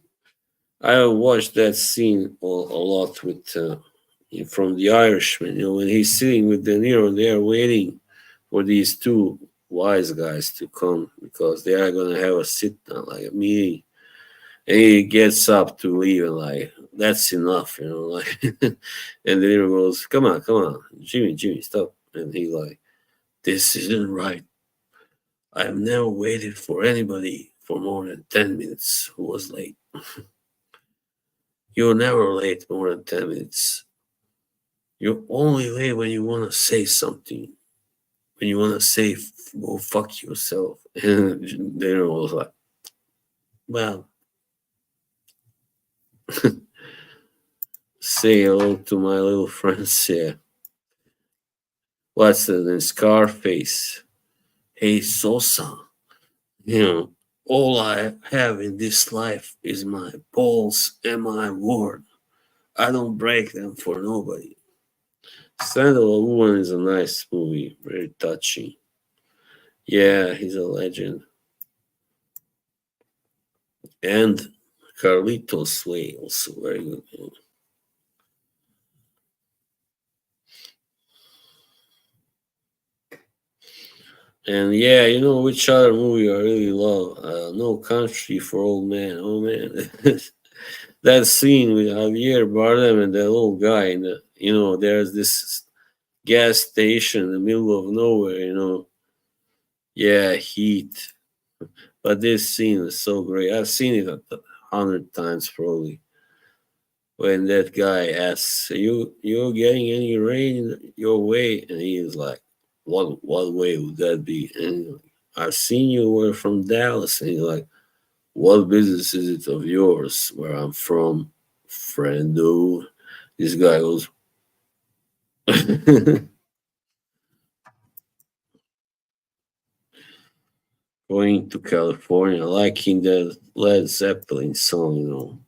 I watched that scene a lot with from The Irishman. You know, when he's sitting with De Niro, they are waiting for these two wise guys to come because they are gonna have a sit down, like a meeting. And he gets up to leave, and like that's enough, you know. Like, and De Niro goes, come on, Jimmy, stop." And he like, "This isn't right. I've never waited for anybody for more than 10 minutes who was late. You're never late more than 10 minutes. You're only late when you want to say something. When you want to say, go fuck yourself." And Dana was like, "Well, say hello to my little friends here. What's the name? Scarface. Hey, Sosa. You know, all I have in this life is my balls and my word. I don't break them for nobody." Sandal Woman is a nice movie, very touching. Yeah, he's a legend. And Carlitos Way, also very good. And yeah, you know which other movie I really love? No Country for Old Men. Oh man, that scene with Javier Bardem and that little guy in the, you know, there's this gas station in the middle of nowhere. You know, yeah, heat. But this scene is so great. I've seen it 100 times probably. When that guy asks, "You getting any rain your way?" And he is like, what way would that be?" And "I've seen you were from Dallas." And he's like, "What business is it of yours where I'm from, friendo?" This guy goes, going to California, like in the Led Zeppelin song, you know.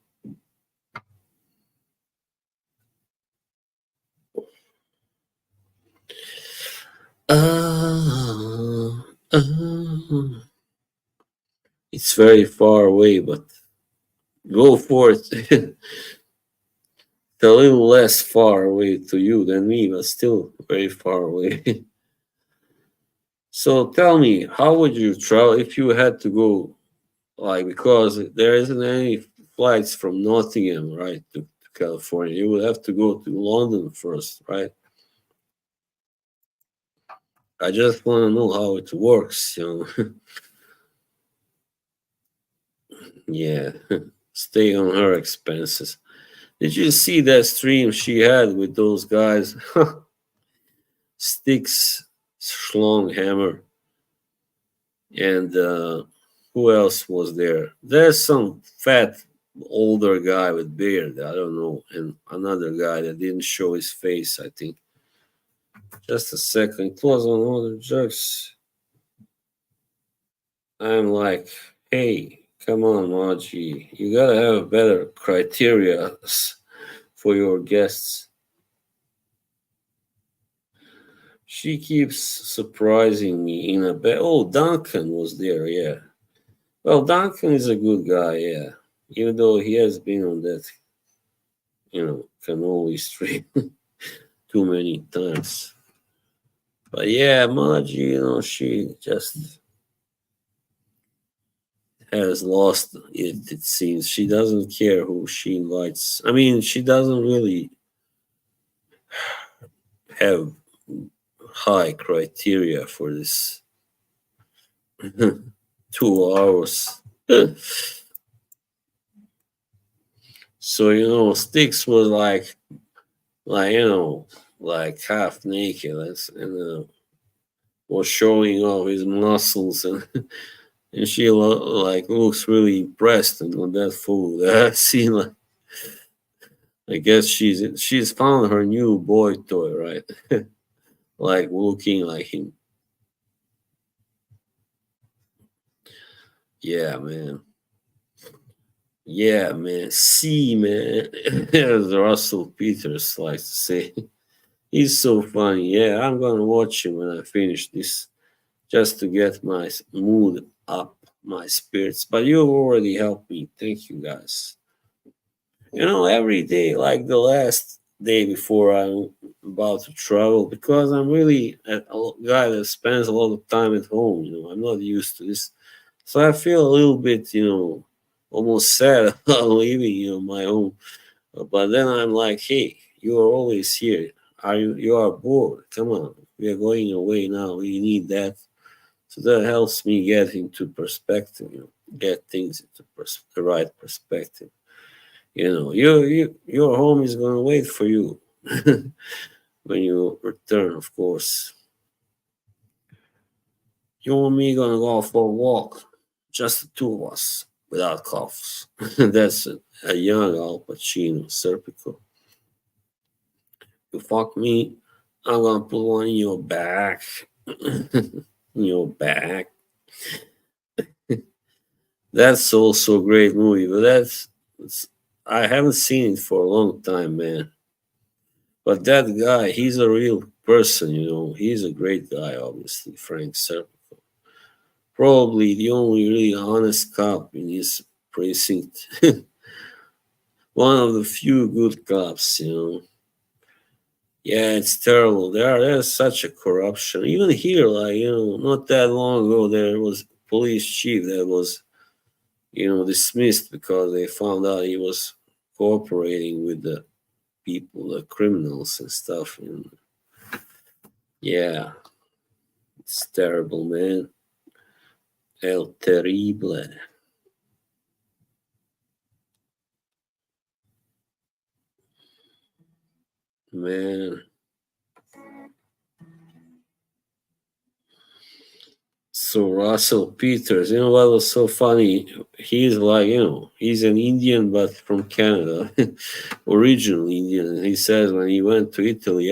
Ah, ah. It's very far away, but go for it. It's a little less far away to you than me, but still very far away. So tell me, how would you travel if you had to go? Like, because there isn't any flights from Nottingham, right, to California. You would have to go to London first, right? I just want to know how it works, you know. Yeah, stay on her expenses. Did you see that stream she had with those guys? Sticks, Schlonghammer, and who else was there? There's some fat older guy with beard, I don't know, and another guy that didn't show his face, I think. Just a second, it was on other jokes. I'm like, hey, come on, Maji, you gotta have better criteria for your guests. She keeps surprising me in a bit. Oh, Duncan was there, yeah. Well, Duncan is a good guy, yeah. Even though he has been on that, you know, cannoli stream too many times. But yeah, Maji, you know, she just has lost it, it seems. She doesn't care who she invites. I mean, she doesn't really have high criteria for this 2 hours. So, you know, Sticks was like, you know, like half naked and was showing off his muscles and she like looks really impressed and on that fool. That scene, like, I guess she's found her new boy toy, right? Like looking like him. Yeah, man. Yeah, man. See, man. As Russell Peters likes to say. He's so funny. Yeah, I'm gonna watch him when I finish this just to get my mood up. my spirits. But you already helped me. Thank you, guys. Every day, like the last day before I'm about to travel, because I'm really a guy that spends a lot of time at home. I'm not used to this, so I feel a little bit, almost sad about leaving, my home. But then I'm like, hey, you are always here. You are bored? Come on, we are going away now. We need that. So that helps me get into perspective, get things into the right perspective. Your home is gonna wait for you when you return, of course. You and me gonna go for a walk, just the two of us, without coughs. That's a young Al Pacino, Serpico. You fuck me, I'm gonna put one in your back. In your back. That's also a great movie, but I haven't seen it for a long time, man. But that guy, he's a real person, He's a great guy, obviously, Frank Serpico. Probably the only really honest cop in his precinct. One of the few good cops. Yeah, it's terrible. There's such a corruption. Even here, like, not that long ago, there was police chief that was, dismissed because they found out he was cooperating with the people, the criminals and stuff. Yeah, it's terrible, man. El terrible. Man. So Russell Peters, what was so funny? He's like, he's an Indian but from Canada, original Indian. And he says when he went to Italy,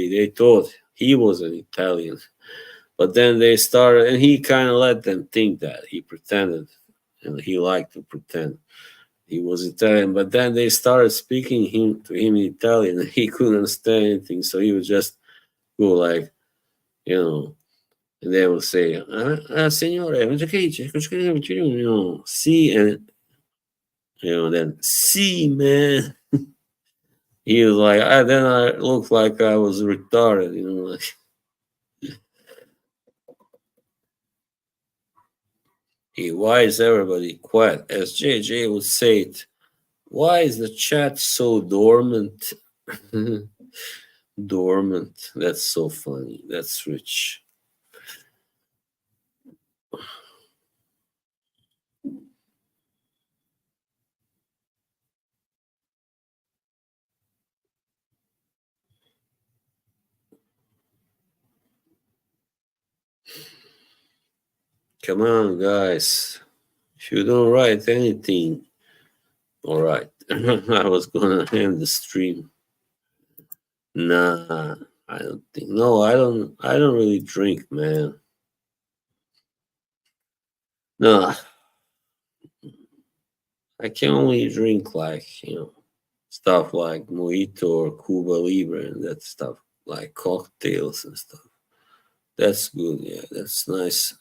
they thought he was an Italian. But then they started, and he kind of let them think that he pretended, and he liked to pretend he was Italian. But then they started speaking to him in Italian, and he couldn't understand anything. So he would just go like, you know, and they will say, Signore, see, and, then, see, man. He was like, then I looked like I was retarded, like, hey, why is everybody quiet? As JJ would say it, why is the chat so dormant? Dormant. That's so funny. That's rich. Come on, guys. If you don't write anything, all right. I was gonna end the stream. Nah, I don't think. No, I don't. I don't really drink, man. No, I can only drink like stuff like mojito or Cuba Libre and that stuff, like cocktails and stuff. That's good. Yeah, that's nice.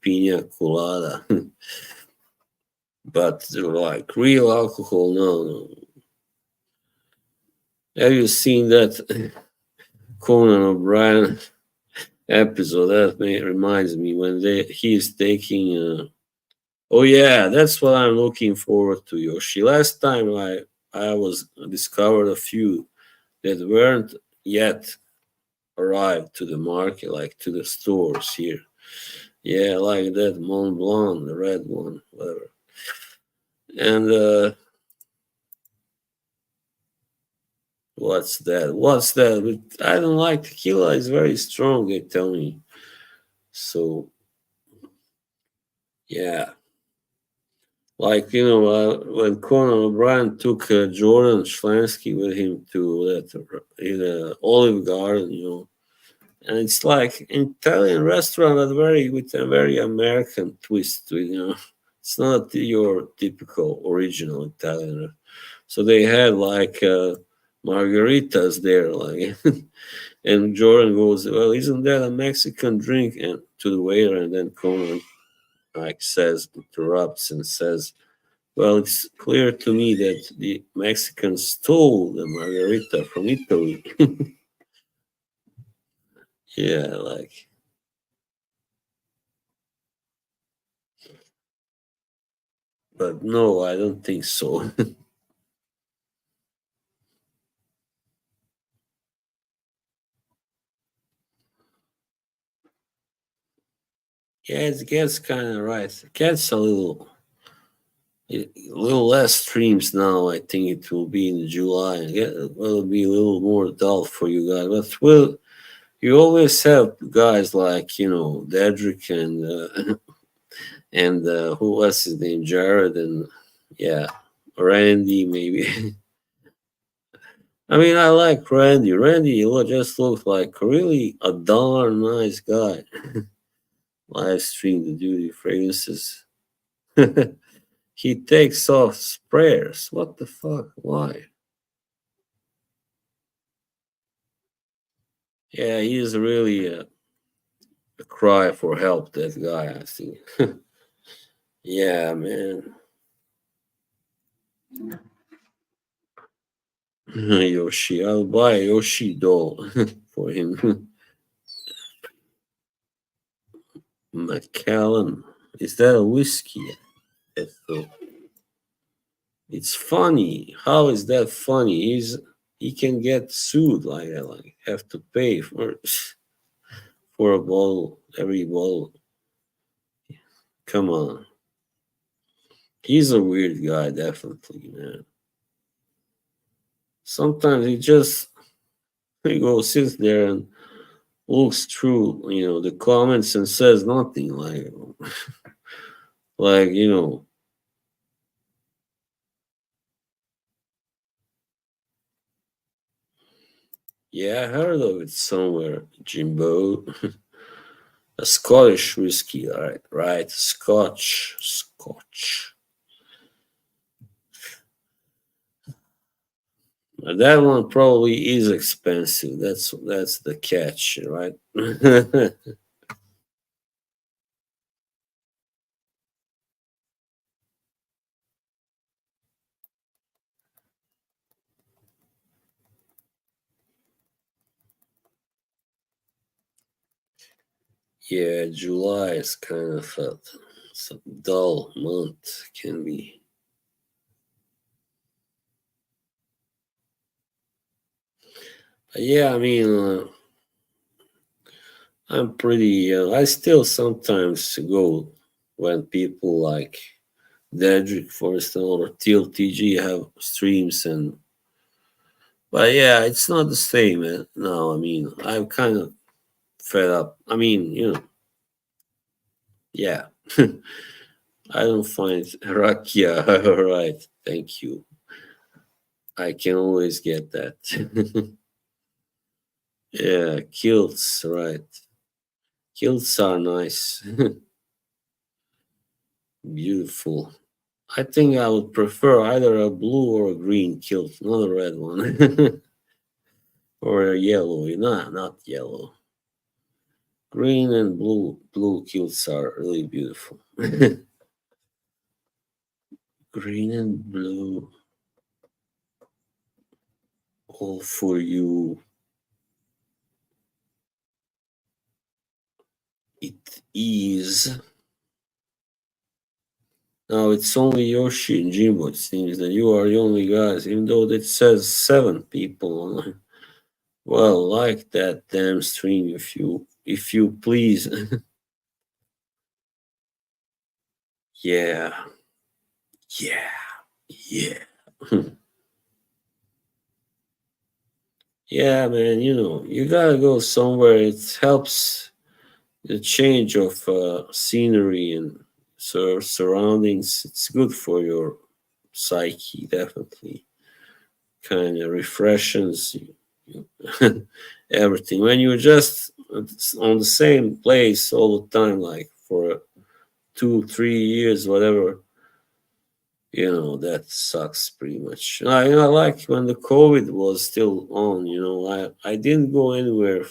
Pina colada. But like real alcohol, no, no. Have you seen that Conan O'Brien episode? Reminds me when he's taking. Oh yeah, that's what I'm looking forward to, Yoshi. Last time I was discovered a few that weren't yet arrived to the market, like to the stores here. Yeah, like that Mont Blanc, the red one, whatever. And what's that? What's that? But I don't like tequila. It's very strong. They tell me. So yeah, like when Conan O'Brien took Jordan Schlansky with him to that in Olive Garden, and it's like an Italian restaurant, but with a very American twist. It's not your typical original Italian. So they had like margaritas there, like, and Jordan goes, "Well, isn't that a Mexican drink?" And to the waiter, and then Conan like says, interrupts and says, well, it's clear to me that the Mexicans stole the margarita from Italy. Yeah, like, but no, I don't think so. Yeah, it gets kind of right. It gets a little less streams now. I think it will be in July. It will be a little more dull for you guys. But well, you always have guys like Dedrick and who was his name, Jared, and yeah, Randy maybe. I mean, I like Randy. Randy just looks like really a darn nice guy. Live stream the duty fragrances. He takes off sprayers. What the fuck? Why? Yeah, he's really a cry for help. That guy, I think. Yeah, man. Yoshi, I'll buy a Yoshi doll for him. Macallan, is that a whiskey? So it's funny. How is that funny? He can get sued like that. Like have to pay for a bottle every bottle. Come on. He's a weird guy, definitely, man. Sometimes he goes sits there and looks through, the comments and says nothing. Like yeah, I heard of it somewhere. Jimbo, a Scottish whiskey, right? Right, Scotch. That one probably is expensive. That's the catch, right? Yeah, July is kind of it's a dull month, can be. Yeah, I mean, I'm pretty. I still sometimes go when people like Dedrick, for instance, or TLTG have streams, but yeah, it's not the same. No, I mean, I'm kind of fed up. I mean, yeah, I don't find Rakia all right. Thank you. I can always get that. Yeah, kilts, right. Kilts are nice. Beautiful. I think I would prefer either a blue or a green kilt, not a red one. Or a yellow. Not yellow. Green and blue kilts are really beautiful. Green and blue, all for you. It is. Now it's only Yoshi and Jimbo. It seems that you are the only guys, even though it says 7 people online. Well, like that damn stream if you please. Yeah, yeah, yeah. Yeah, man, you gotta go somewhere. It helps the change of scenery and surroundings. It's good for your psyche, definitely. Kind of refreshes everything. When you're just on the same place all the time, like for 2 3 years, whatever, that sucks pretty much. I like when the COVID was still on. I didn't go anywhere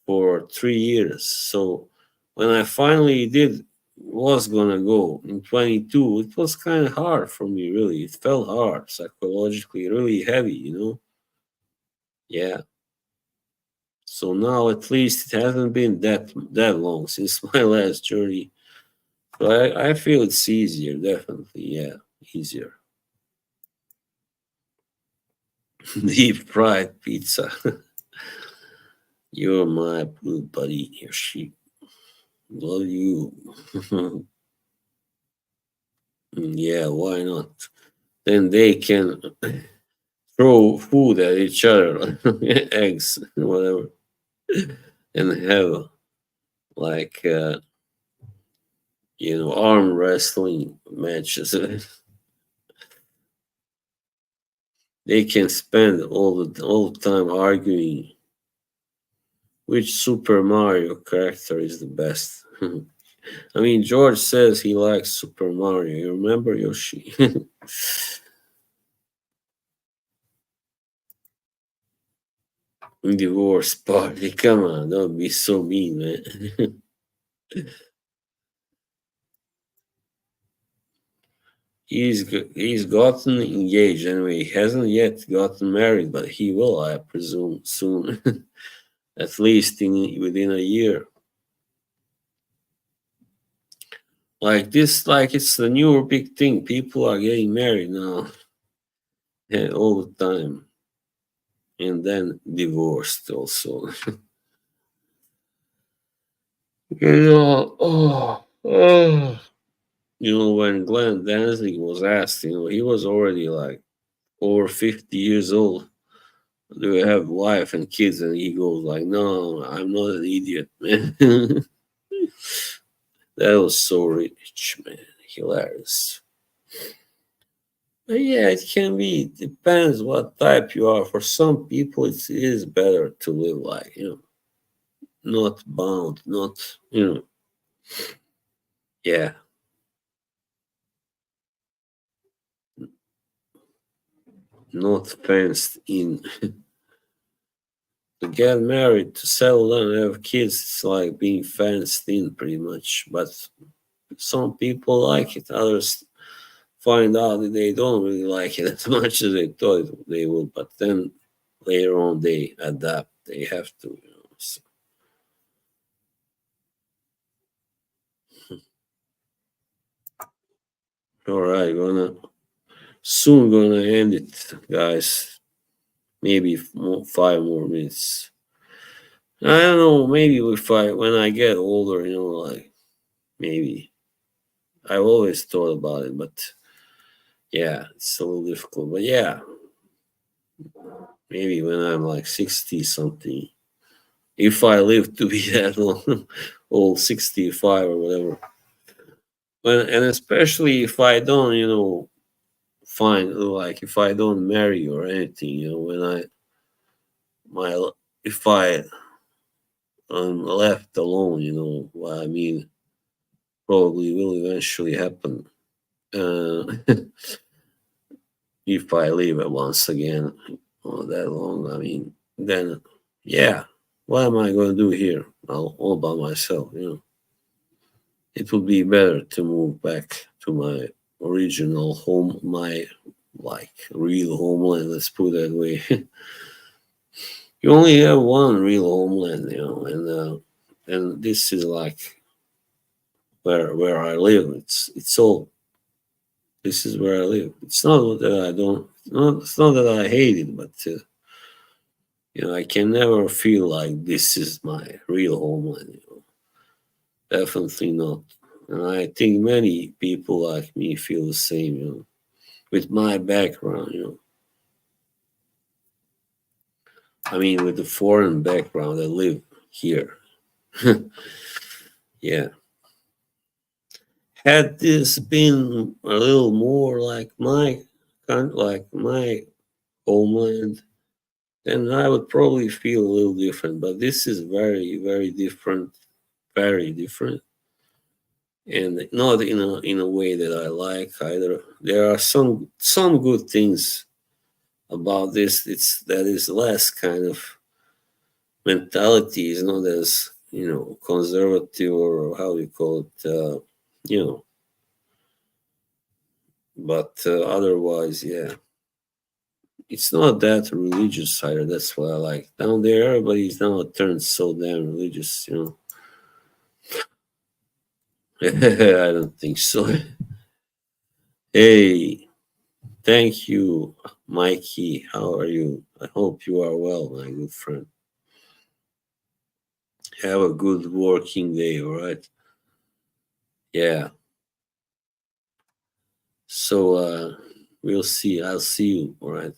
for 3 years. So when I finally did was gonna go in 22, it was kind of hard for me, really. It felt hard psychologically, really heavy, Yeah. So now at least it hasn't been that long since my last journey. So I feel it's easier, definitely. Yeah, easier. Deep fried pizza. You're my blue buddy. Your sheep. Love you. Yeah, why not? Then they can throw food at each other, eggs, whatever, and have like arm wrestling matches. They can spend all the time arguing which Super Mario character is the best. I mean, George says he likes Super Mario. You remember Yoshi? Divorce party. Come on, don't be so mean, man. He's gotten engaged anyway. He hasn't yet gotten married, but he will, I presume, soon. At least within a year. Like this, like it's the new big thing. People are getting married now, all the time, and then divorced also. Oh. When Glenn Danzig was asked, he was already like over 50 years old. Do you have wife and kids? And he goes like, no, I'm not an idiot, man. That was so rich, man. Hilarious. But yeah, it can be. It depends what type you are. For some people, it is better to live like, not bound, not, yeah, not fenced in. To get married, to settle down, and have kids, it's like being fenced in pretty much. But some people like it, others find out that they don't really like it as much as they thought they would. But then later on, they adapt. They have to. So, all right, gonna end it, guys. Maybe 5 more minutes. I don't know. Maybe if when I get older, like maybe I've always thought about it, but yeah, it's a little difficult. But yeah, maybe when I'm like 60 something, if I live to be that long, old 65 or whatever. And especially if I don't, find like if I don't marry or anything, when my if I am left alone, what I mean, probably will eventually happen. Uh, if I live it once again that long, I mean, then yeah, what am I going to do here all by myself? It would be better to move back to my original home, my like real homeland. Let's put it that way. You only have one real homeland, and this is like where I live. It's all. This is where I live. It's not that I don't. It's not that I hate it, but I can never feel like this is my real homeland. Definitely not. And I think many people like me feel the same. With my background. I mean, with the foreign background, I live here. Yeah. Had this been a little more like my homeland, then I would probably feel a little different. But this is very, very different, very different, and not in a way that I like either. There are some good things about this. It's that is less kind of mentality is not as conservative, or how do you call it, you know. But otherwise, yeah, it's not that religious either. That's what I like. Down there, everybody's now turned so damn religious, you know. I don't think so. Hey, thank you, Mikey. How are you? I hope you are well, my good friend. Have a good working day, all right? Yeah. So we'll see. I'll see you, all right?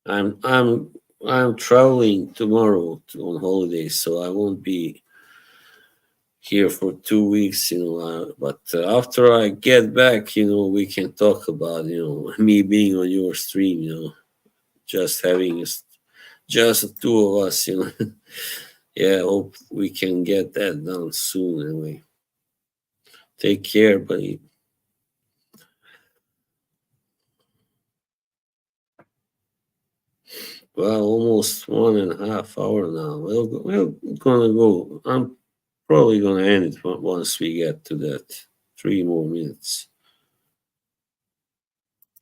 I'm I'm I'm traveling tomorrow on holiday, so I won't be here for 2 weeks, you know. But after I get back, you know, we can talk about, you know, me being on your stream, you know, just having just the two of us, you know. Yeah, hope we can get that done soon. Anyway, take care, buddy. Well, almost 1.5 hours now. We're gonna go. I'm probably gonna end it once we get to that 3 more minutes.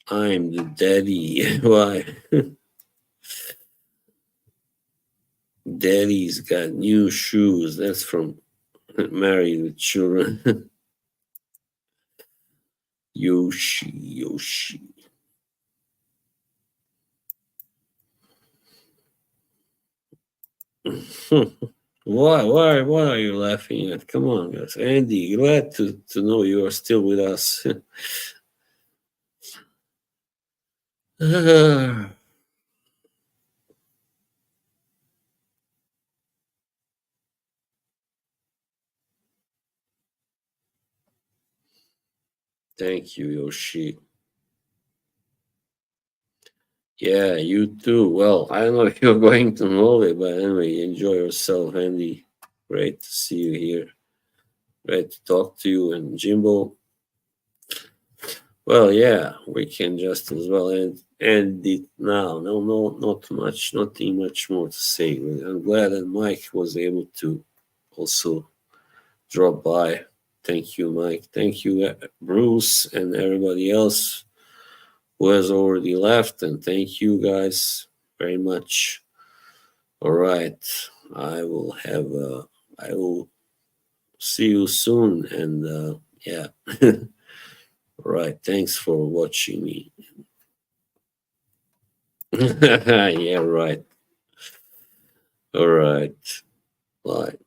I'm the daddy. Why? Daddy's got new shoes. That's from Married with Children. Yoshi, Yoshi. Why are you laughing at? Come on, guys. Andy, glad to know you are still with us. Thank you, Yoshi. Yeah, you too. Well, I don't know if you're going to Norway, but anyway, enjoy yourself, Andy. Great to see you here. Great to talk to you and Jimbo. Well, yeah, we can just as well end it now. Not much, nothing much more to say. I'm glad that Mike was able to also drop by. Thank you, Mike. Thank you, Bruce, and everybody else who has already left. And thank you guys very much. All right, I will have. I will see you soon. And yeah. All right. Thanks for watching me. Yeah, right. All right. Bye.